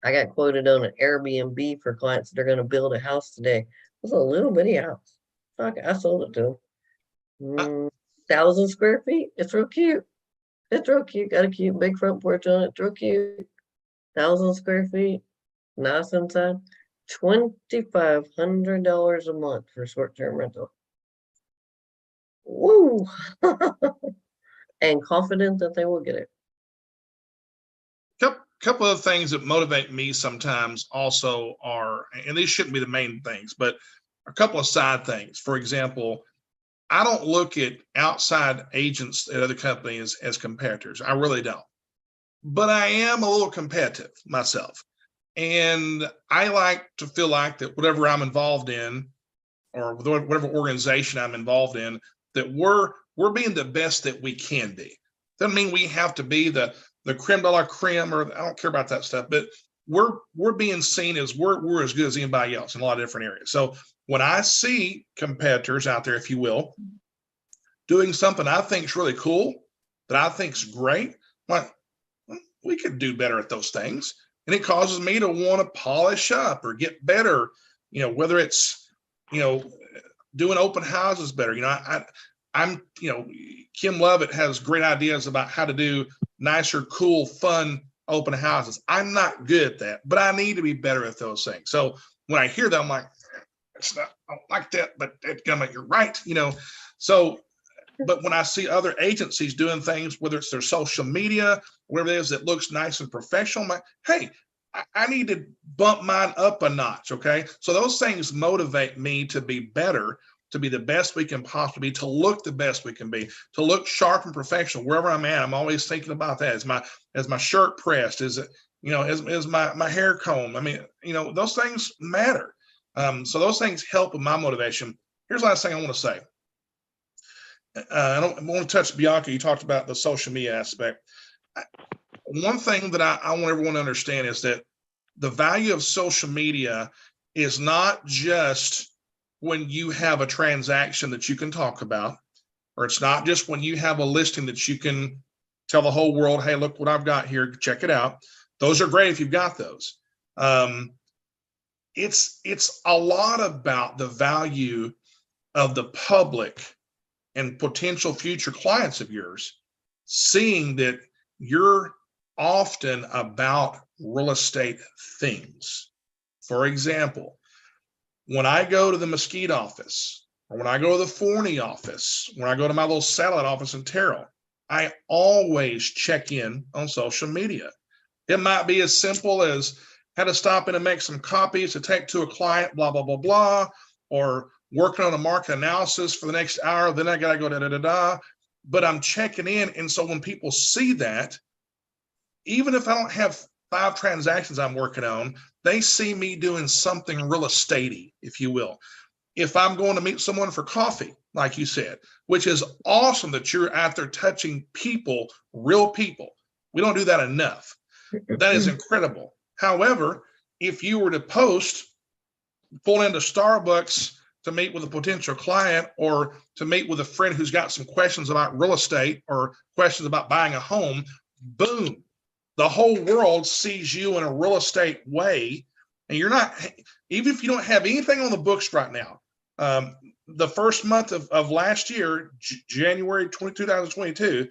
I got quoted on an Airbnb for clients that are gonna build a house today. It's a little bitty house. I sold it to them. 1,000 square feet. It's real cute. It's real cute. Got a cute big front porch on it. It's real cute. 1,000 square feet. Nice inside. $2,500 a month for short-term rental. Woo! And confident that they will get it. Couple of things that motivate me sometimes also are, and these shouldn't be the main things, but a couple of side things. For example, I don't look at outside agents at other companies as competitors. I really don't. But I am a little competitive myself. And I like to feel like that whatever I'm involved in, or whatever organization I'm involved in, that we're being the best that we can be. Doesn't mean we have to be the creme de la creme, or I don't care about that stuff, but we're being seen as we're as good as anybody else in a lot of different areas. So when I see competitors out there, if you will, doing something I think is really cool, that I think is great, like, we could do better at those things. And it causes me to want to polish up or get better, whether it's, doing open houses better. I'm, Kim Lovett has great ideas about how to do nicer, cool, fun open houses. I'm not good at that, but I need to be better at those things. So when I hear that, I'm like, it's not, I don't like that, but you're right, So, but when I see other agencies doing things, whether it's their social media, whatever it is that looks nice and professional, I'm like, hey, I need to bump mine up a notch. Okay. So those things motivate me to be better, to be the best we can possibly be, to look the best we can be, to look sharp and professional wherever I'm at. I'm always thinking about that. Is my shirt pressed? Is it, is my hair combed? I mean, those things matter. So those things help with my motivation. Here's the last thing I want to say. I want to touch Bianca. You talked about the social media aspect. One thing that I want everyone to understand is that the value of social media is not just when you have a transaction that you can talk about, or it's not just when you have a listing that you can tell the whole world, hey, look what I've got here, check it out. Those are great if you've got those. It's a lot about the value of the public and potential future clients of yours seeing that you're often about real estate things. For example, when I go to the Mesquite office, or when I go to the Forney office, when I go to my little satellite office in Terrell, I always check in on social media. It might be as simple as had to stop in and make some copies to take to a client, blah, blah, blah, blah, or working on a market analysis for the next hour, then I got to go da-da-da-da. But I'm checking in. And so when people see that, even if I don't have 5 transactions I'm working on, they see me doing something real estate-y, if you will. If I'm going to meet someone for coffee, like you said, which is awesome that you're out there touching people, real people. We don't do that enough. That is incredible. However, if you were to post, pull into Starbucks to meet with a potential client, or to meet with a friend who's got some questions about real estate or questions about buying a home, boom, the whole world sees you in a real estate way. And you're not, even if you don't have anything on the books right now, the first month of last year, January 2022,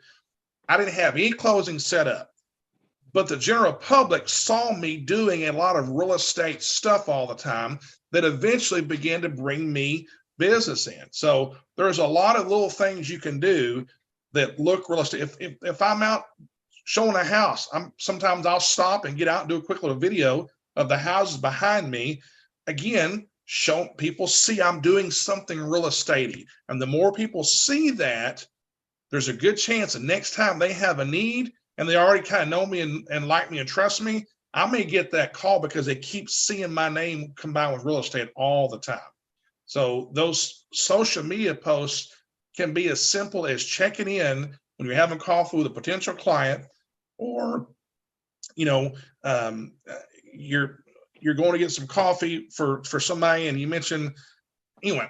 I didn't have any closing set up. But the general public saw me doing a lot of real estate stuff all the time that eventually began to bring me business in. So there's a lot of little things you can do that look real estate. If I'm out showing a house, sometimes I'll stop and get out and do a quick little video of the houses behind me. Again, show people see I'm doing something real estate-y. And the more people see that, there's a good chance that next time they have a need and they already kind of know me and like me and trust me, I may get that call because they keep seeing my name combined with real estate all the time. So those social media posts can be as simple as checking in when you're having coffee with a potential client, or, you're you're going to get some coffee for somebody, and you mentioned, anyway,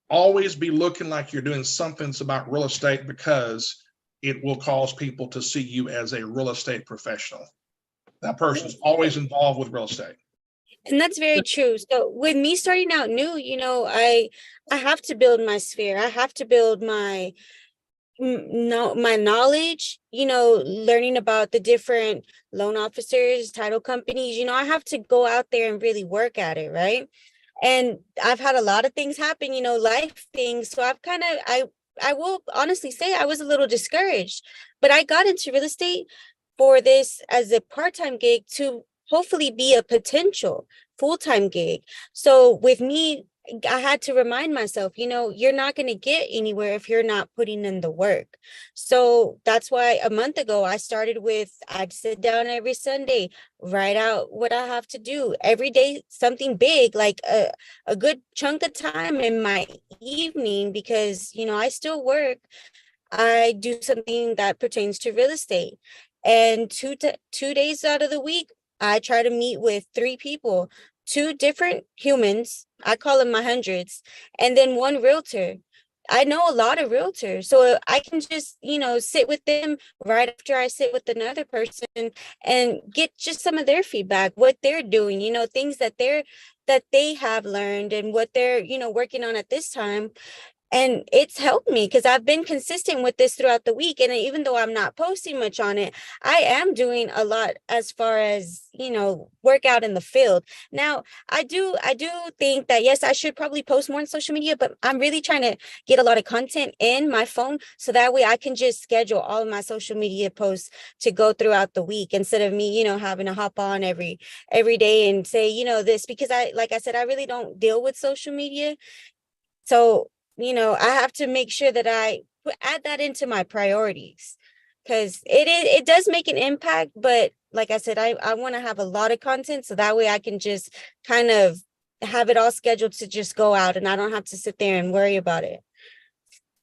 always be looking like you're doing something about real estate, because it will cause people to see you as a real estate professional. That person is always involved with real estate. And that's very true. So with me starting out new, I have to build my sphere. I have to build my my knowledge, learning about the different loan officers, title companies. I have to go out there and really work at it, right? And I've had a lot of things happen, life things. So I've kind of I will honestly say I was a little discouraged, but I got into real estate for this as a part-time gig to hopefully be a potential full-time gig. So with me, I had to remind myself, you're not going to get anywhere if you're not putting in the work. So that's why a month ago I'd sit down every Sunday, write out what I have to do every day, something big, like a good chunk of time in my evening, because, I still work. I do something that pertains to real estate. And 2 days out of the week, I try to meet with 3 people, 2 different humans. I call them my hundreds, and then 1 realtor. I know a lot of realtors, so I can just, sit with them right after I sit with another person and get just some of their feedback, what they're doing, things that they have learned and what they're, working on at this time. And it's helped me because I've been consistent with this throughout the week. And even though I'm not posting much on it, I am doing a lot as far as, work out in the field. Now, I do think that, yes, I should probably post more on social media, but I'm really trying to get a lot of content in my phone. So that way I can just schedule all of my social media posts to go throughout the week instead of me, having to hop on every day and say, this, because like I said, I really don't deal with social media. So, I have to make sure that I add that into my priorities, because it does make an impact. But like I said, I want to have a lot of content, so that way I can just kind of have it all scheduled to just go out and I don't have to sit there and worry about it.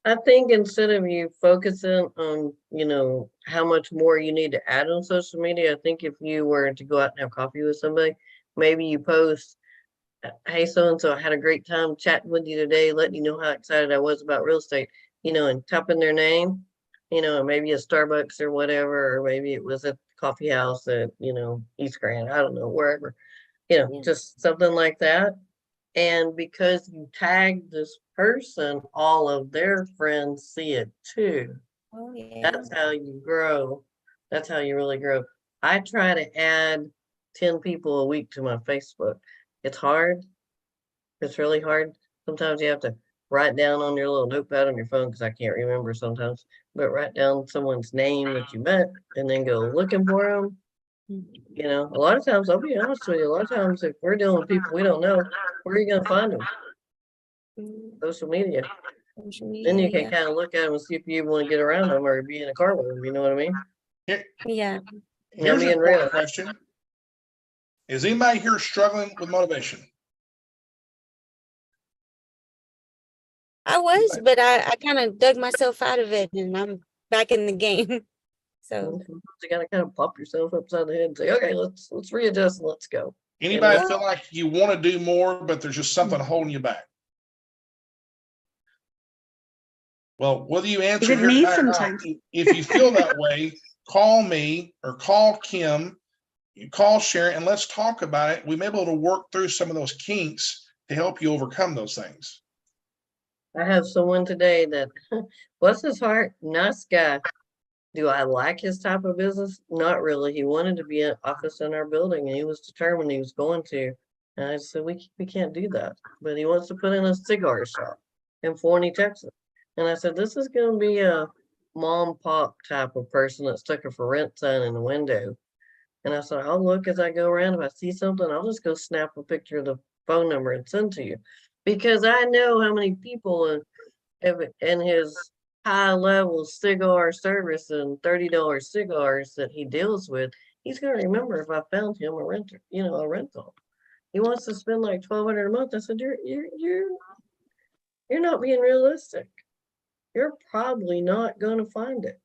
I think instead of you focusing on, how much more you need to add on social media, I think if you were to go out and have coffee with somebody, maybe you post, hey, so-and-so, I had a great time chatting with you today, letting you know how excited I was about real estate, and type in their name, and maybe a Starbucks or whatever, or maybe it was at the coffee house at, East Grand, I don't know, wherever, just something like that. And because you tagged this person, all of their friends see it too. Oh, yeah. That's how you grow. That's how you really grow. I try to add 10 people a week to my Facebook. It's hard. It's really hard. Sometimes you have to write down on your little notepad on your phone, because I can't remember sometimes, but write down someone's name that you met and then go looking for them. A lot of times, I'll be honest with you, a lot of times if we're dealing with people we don't know, where are you going to find them? Social media. Then you can kind of look at them and see if you even want to get around them or be in a car with them. You know what I mean? Yeah. Here's being a real. question. Is anybody here struggling with motivation? I was, but I kind of dug myself out of it and I'm back in the game. So You got to kind of pop yourself upside the head and say, okay, let's readjust and let's go. Anybody feel like you want to do more, but there's just something holding you back? Well, whether you answer Even here me tonight or not, sometimes. if you feel that way, call me or call Kim, you call Sharon, and let's talk about it. We may be able to work through some of those kinks to help you overcome those things. I have someone today that, bless his heart, nice guy. Do I like his type of business? Not really. He wanted to be an office in our building and he was determined he was going to. And I said, we can't do that. But he wants to put in a cigar shop in Forney, Texas. And I said, this is going to be a mom pop type of person that stuck a for rent sign in the window. And I said, I'll look as I go around. If I see something, I'll just go snap a picture of the phone number and send to you. Because I know how many people in his high level cigar service and $30 cigars that he deals with, he's going to remember if I found him a renter, a rental. He wants to spend like $1,200 a month. I said, you're not being realistic. You're probably not going to find it.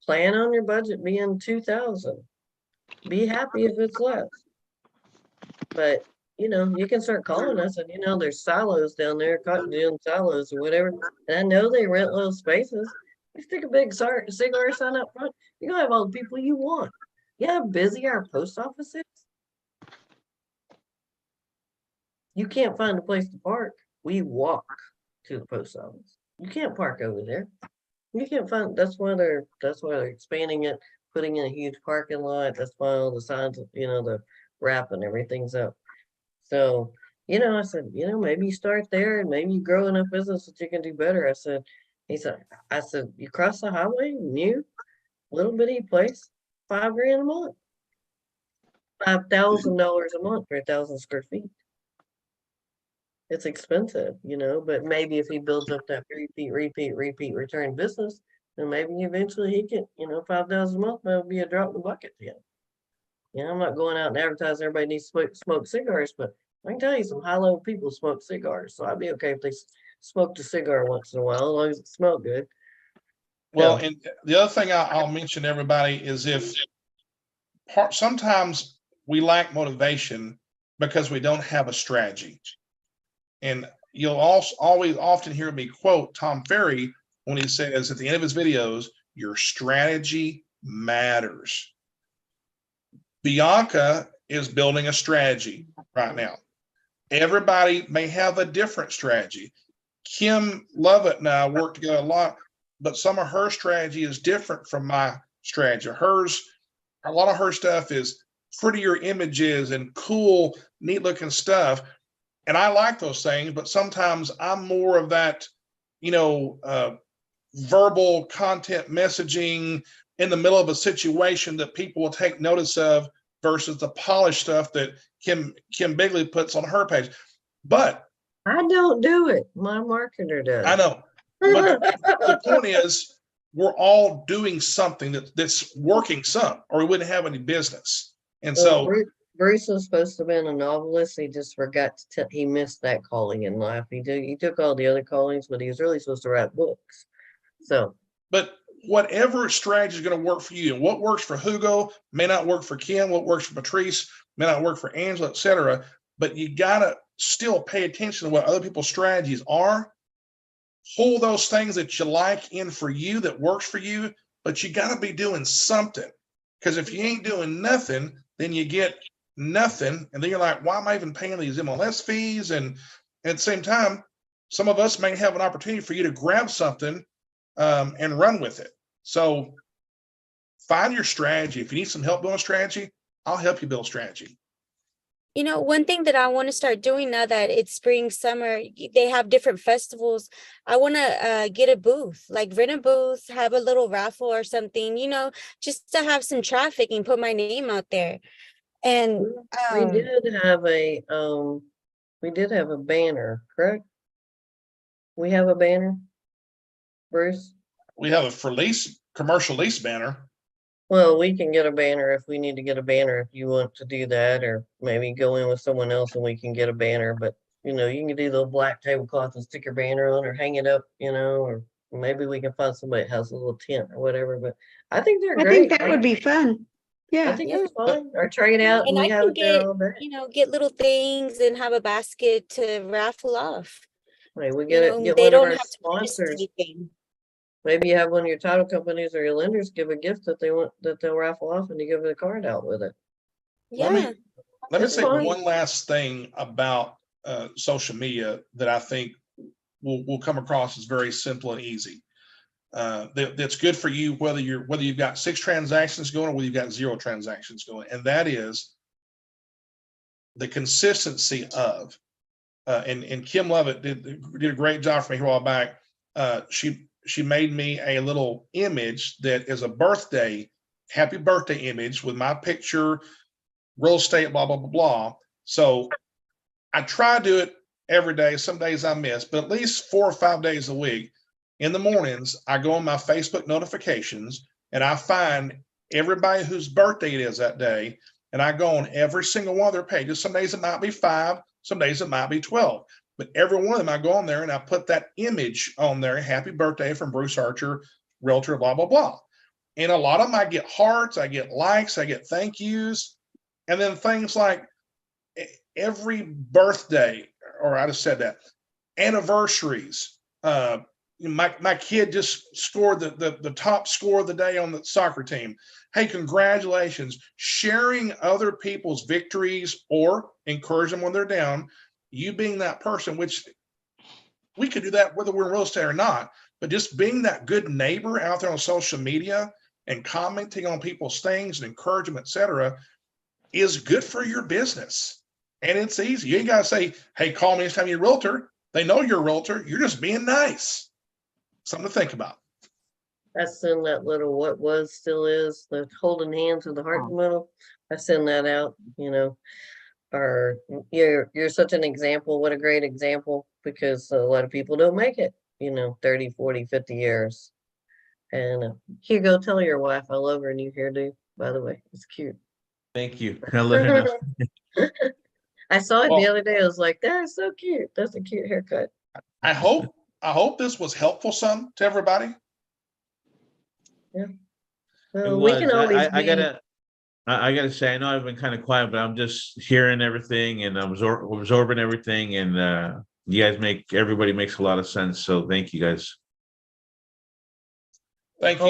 Plan on your budget being $2,000. Be happy if it's less. But, you know, you can start calling us and, you know, there's silos down there, cotton gin silos or whatever. And I know they rent little spaces. You stick a big cigar sign up front, you're gonna have all the people you want. You know how busy our post office is? You can't find a place to park. We walk to the post office. You can't park over there. You can't find, that's why they're expanding it, putting in a huge parking lot. That's why all the signs, you know, the wrap and everything's up. So, you know, I said, you know, maybe you start there and maybe you grow enough business that you can do better. I said, you cross the highway, new, little bitty place, $5 grand a month. $5,000 a month for 1,000 square feet. It's expensive, you know, but maybe if he builds up that repeat return business, then maybe eventually he can, you know, 5,000 a month, that would be a drop in the bucket to him. You know, I'm not going out and advertising everybody needs to smoke cigars, but I can tell you some high-level people smoke cigars, so I'd be okay if they smoked a cigar once in a while, as long as it smelled good. Well, Yeah. and the other thing I'll mention to everybody is if sometimes we lack motivation because we don't have a strategy. And you'll also always often hear me quote Tom Ferry when he says at the end of his videos, your strategy matters. Bianca is building a strategy right now. Everybody may have a different strategy. Kim Lovett and I work together a lot, but some of her strategy is different from my strategy. A lot of her stuff is prettier images and cool, neat looking stuff. And I like those things, but sometimes I'm more of that, you know, verbal content messaging in the middle of a situation that people will take notice of versus the polished stuff that Kim Bigley puts on her page. But I don't do it. My marketer does. I know. But the point is, we're all doing something that's working some, or we wouldn't have any business. And so Bruce was supposed to have been a novelist. He just forgot to he missed that calling in life. He took all the other callings, but he was really supposed to write books. So, but whatever strategy is going to work for you, and what works for Hugo may not work for Kim, what works for Patrice may not work for Angela, etc. But you gotta still pay attention to what other people's strategies are. Hold those things that you like in for you, that works for you, but you got to be doing something. Because if you ain't doing nothing, then you get nothing. And then you're like, why am I even paying these MLS fees? And at the same time, some of us may have an opportunity for you to grab something and run with it. So find your strategy. If you need some help building a strategy, I'll help you build a strategy. You know, one thing that I want to start doing now that it's spring, summer, they have different festivals. I want to get a booth, like rent a booth, have a little raffle or something, you know, just to have some traffic and put my name out there. And we did have a banner, correct? We have a banner, Bruce? We have a commercial lease banner. Well, we can get a banner if we need to get a banner, if you want to do that, or maybe go in with someone else and we can get a banner. But, you know, you can do the black tablecloth and stick your banner on or hang it up, you know, or maybe we can find somebody that has a little tent or whatever. But I think they're I great. think that would be fun. I Yeah. think it's fun. Or try it out and I we have can it there get, all day. you know, get little things and have a basket to raffle off. Right, we You get know, get they one of don't our have to purchase sponsors. anything. Maybe you have one of your title companies or your lenders give a gift that they'll raffle off and you give a card out with it. Let Yeah. me It's say fun. one last thing about social media that I think will come across as very simple and easy. That's good for you whether you've got 6 transactions going or whether you've got 0 transactions going, and that is the consistency of. And Kim Lovett did a great job for me here a while back. She made me a little image that is a happy birthday image with my picture, real estate, blah, blah, blah, blah. So I try to do it every day. Some days I miss, but at least 4 or 5 days a week in the mornings, I go on my Facebook notifications and I find everybody whose birthday it is that day. And I go on every single one of their pages. Some days it might be 5, some days it might be 12, but every one of them I go on there and I put that image on there. Happy birthday from Bruce Archer, Realtor, blah, blah, blah. And a lot of them I get hearts, I get likes, I get thank yous. And then things like every birthday, or I just said that, anniversaries. My kid just scored the top score of the day on the soccer team. Hey, congratulations. Sharing other people's victories or encourage them when they're down. You being that person, which we could do that whether we're in real estate or not, but just being that good neighbor out there on social media and commenting on people's things and encourage them, et cetera, is good for your business. And it's easy. You ain't got to say, hey, call me anytime you're a realtor. They know you're a realtor. You're just being nice. Something to think about. I send that little what was still is, the holding hands with the heart in the middle. I send that out, or you're such an example. What a great example, because a lot of people don't make it, 30, 40, 50 years. And here, go tell your wife I love her new hairdo, by the way. It's cute. Thank you. I'll let her know. I saw it the Well- other day. I was like, that's so cute. That's a cute haircut. I hope this was helpful some to everybody. It We can was. always I be, gotta say, I know I've been kind of quiet, but I'm just hearing everything and absorbing everything, and you guys everybody makes a lot of sense. So thank you guys. Thank you.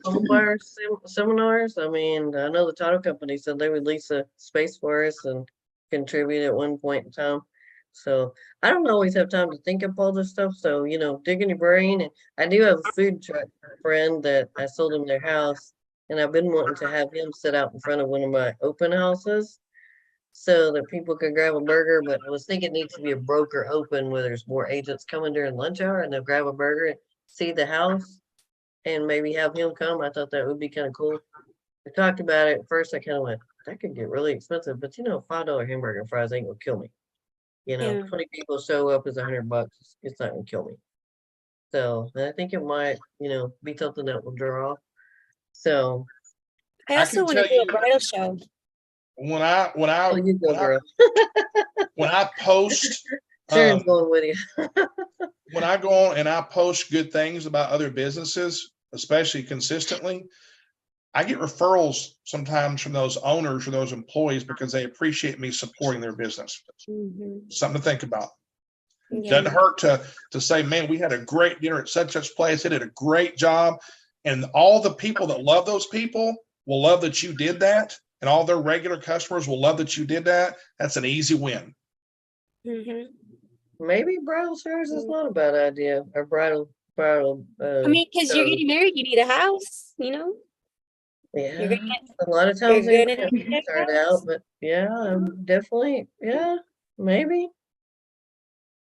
home buyer seminars. I mean, I know the title company said they would lease a space for us and contribute at one point in time. So I don't always have time to think of all this stuff. So, dig in your brain. And I do have a food truck friend that I sold him their house, and I've been wanting to have him sit out in front of one of my open houses so that people could grab a burger. But I was thinking it needs to be a broker open where there's more agents coming during lunch hour, and they'll grab a burger and see the house and maybe have him come. I thought that would be kind of cool. We talked about it at first. I kind of went, that could get really expensive, but $5 hamburger and fries ain't gonna kill me. Yeah. 20 people show up is $100. It's not gonna kill me. So I think it might, be something that will draw. So I I also can want to tell do a you- bridal show. When I oh, you go, girl. when I post Sharon's going with you. when I go on and I post good things about other businesses, especially consistently, I get referrals sometimes from those owners or those employees because they appreciate me supporting their business. Mhm. Something to think about. Yeah. Doesn't hurt to say, man, we had a great dinner at such place. They did a great job. And all the people that love those people will love that you did that. And all their regular customers will love that you did that. That's an easy win. Mhm. Maybe bridal showers is not a bad idea. Or bridal. I mean, because you're shows. getting married, you need a house, Yeah, You're gonna a lot of times you're they gonna need a start house. out, but definitely, maybe,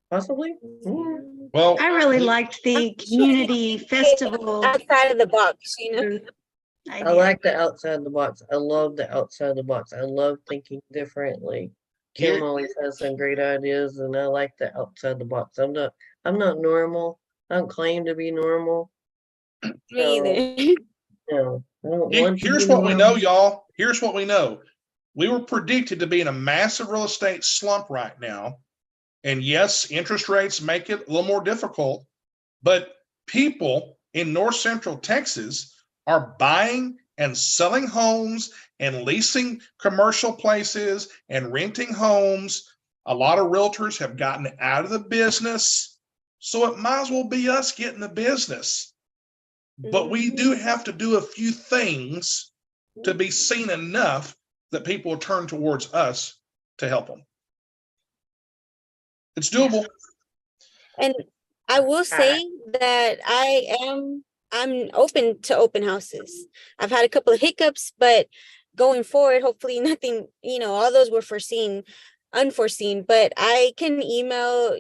possibly. Well, I really liked the community festival. outside of the box, I idea. like the outside the box. I love the outside the box. I love thinking differently. Kim Here- always has some great ideas, and I like the outside the box. I'm not normal. I don't claim to be normal. Me either. No, I don't want to Here's be what we normal. know, y'all. Here's what we know. We were predicted to be in a massive real estate slump right now. And yes, interest rates make it a little more difficult, but people in North Central Texas are buying and selling homes and leasing commercial places and renting homes. A lot of realtors have gotten out of the business. So it might as well be us getting the business. But we do have to do a few things to be seen enough that people will turn towards us to help them. It's doable. And I will say that I'm open to open houses. I've had a couple of hiccups, but going forward, hopefully nothing, all those were unforeseen, but I can email,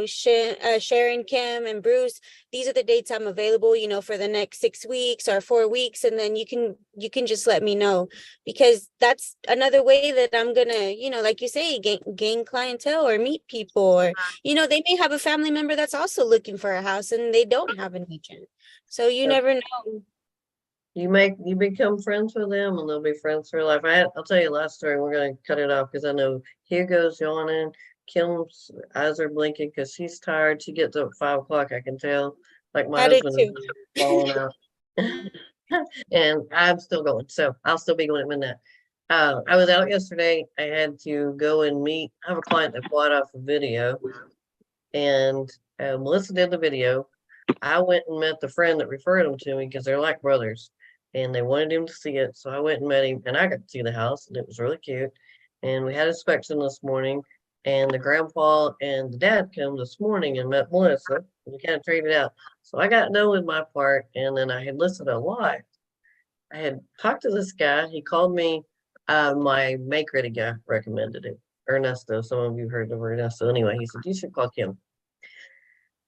Sharon, Kim, and Bruce. These are the dates I'm available, for the next 6 weeks or 4 weeks. And then you can just let me know, because that's another way that I'm gonna, like you say, gain clientele or meet people, or, they may have a family member that's also looking for a house and they don't have an agent. So you never know. You become friends with them, and they'll be friends for life. I'll tell you a last story. We're gonna cut it off because I know Hugo's yawning. Kim's eyes are blinking because she's tired. She gets up at 5 o'clock. I can tell. Like my I do husband is too. falling out. And I'm still going, so I'll still be going at midnight. I was out yesterday. I had to go and meet. I have a client that bought off a video, and Melissa did the video. I went and met the friend that referred him to me because they're like brothers, and they wanted him to see it. So I went and met him, and I got to see the house, and it was really cute. And we had inspection this morning, and the grandpa and the dad came this morning and met Melissa. And we kind of traded out. So I got done with my part, and then I had listened a lot. I had talked to this guy. He called me. My make ready guy recommended it. Ernesto. Some of you heard of Ernesto. Anyway, he said you should call Kim.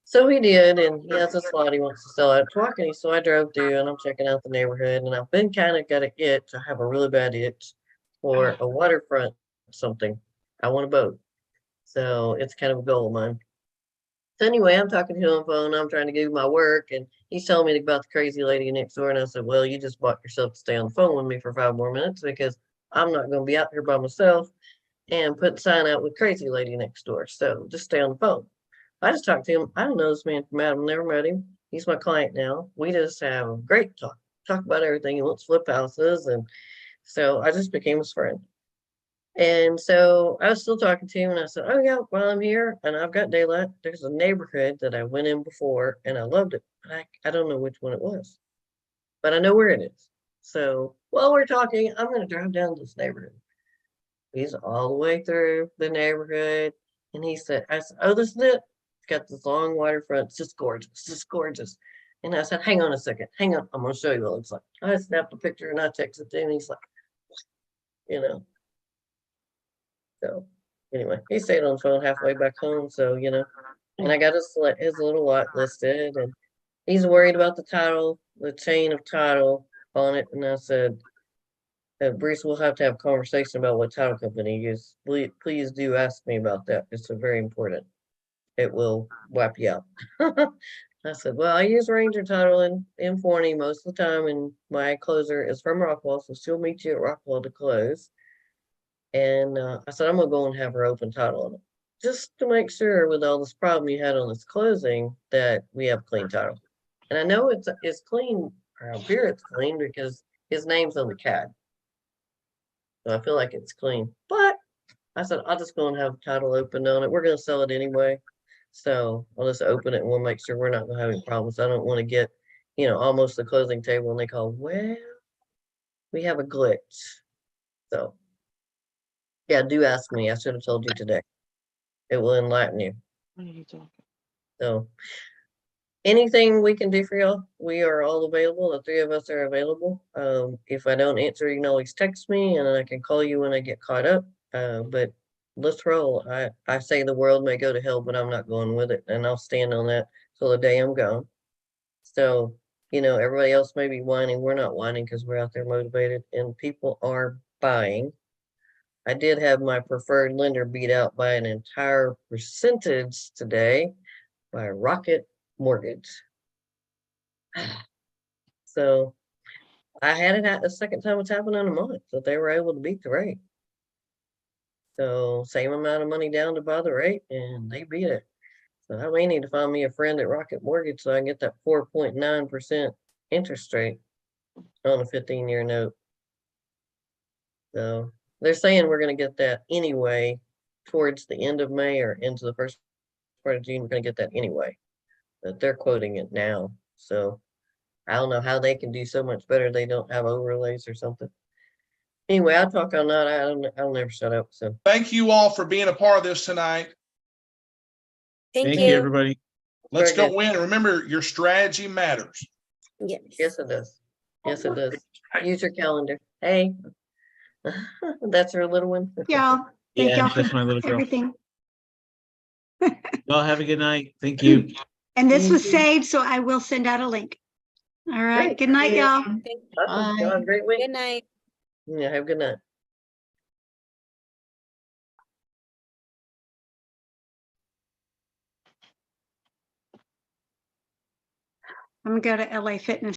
So he did, and he has a slot he wants to sell at Twaukene. So I drove through, and I'm checking out the neighborhood, and I've been kind of got an itch. I have a really bad itch for a waterfront something. I want a boat, so it's kind of a goal of mine. So anyway, I'm talking to him on the phone. I'm trying to do my work, and he's telling me about the crazy lady next door. And I said, "Well, you just bought yourself to stay on the phone with me for 5 more minutes because I'm not going to be out here by myself and put the sign out with crazy lady next door. So just stay on the phone." I just talked to him. I don't know this man from Adam, never met him. He's my client now. We just have a great talk about everything. He wants flip houses. And so I just became his friend. And so I was still talking to him, and I said, "Oh yeah, while I'm here and I've got daylight, there's a neighborhood that I went in before and I loved it. But I don't know which one it was, but I know where it is." So while we're talking, I'm going to drive down this neighborhood. He's all the way through the neighborhood. And I said, "Oh, this is it. It's got this long waterfront. It's just gorgeous. Just gorgeous." And I said, "Hang on a second. Hang on. I'm going to show you what it looks like." I snapped a picture and I texted him. And he's like, you know. So anyway, he stayed on the phone halfway back home. So, and I got his little lot listed, and he's worried about the title, the chain of title on it. And I said, "Bruce, we'll have to have a conversation about what title company you use. Please do ask me about that. It's very important. It will wipe you out." I said, "Well, I use Ranger Title in Forney most of the time, and my closer is from Rockwall, so she'll meet you at Rockwall to close." And I said, "I'm gonna go and have her open title on it, just to make sure with all this problem you had on this closing that we have clean title." And I know it's clean, or I appear it's clean because his name's on the CAD. So I feel like it's clean. But I said, I'll just go and have title open on it. We're gonna sell it anyway. So I'll just open it and we'll make sure we're not gonna have any problems. I don't want to get, almost the closing table and they call, "Well, we have a glitch." So yeah, do ask me. I should have told you today. It will enlighten you. So anything we can do for y'all, we are all available. The 3 of us are available. If I don't answer, you can always text me and I can call you when I get caught up. But let's roll. I say the world may go to hell, but I'm not going with it. And I'll stand on that till the day I'm gone. So, everybody else may be whining. We're not whining because we're out there motivated and people are buying. I did have my preferred lender beat out by an entire percentage today by Rocket Mortgage. So I had it the second time it's happened in a month that they were able to beat the rate. So same amount of money down to buy the rate and they beat it. So I may need to find me a friend at Rocket Mortgage so I can get that 4.9% interest rate on a 15-year note. So they're saying we're going to get that anyway towards the end of May or into the first part of June. We're going to get that anyway, but they're quoting it now. So I don't know how they can do so much better. They don't have overlays or something. Anyway, I'll talk all night. I'll never shut up. So Thank you all for being a part of this tonight. Thank Thank you, everybody. Let's Very go win. Remember, your strategy matters. Yes. yes, it does. Yes, it does. Use your calendar. Hey, that's her little one. Y'all, thank Yeah, y'all that's for my little girl. everything. Y'all have a good night. Thank you. And this was Mhm. saved, so I will send out a link. All right. Great. Good night, y'all. Awesome. Bye. Y'all have a great week. Good night. Yeah, have a good night. I'm gonna go to LA Fitness.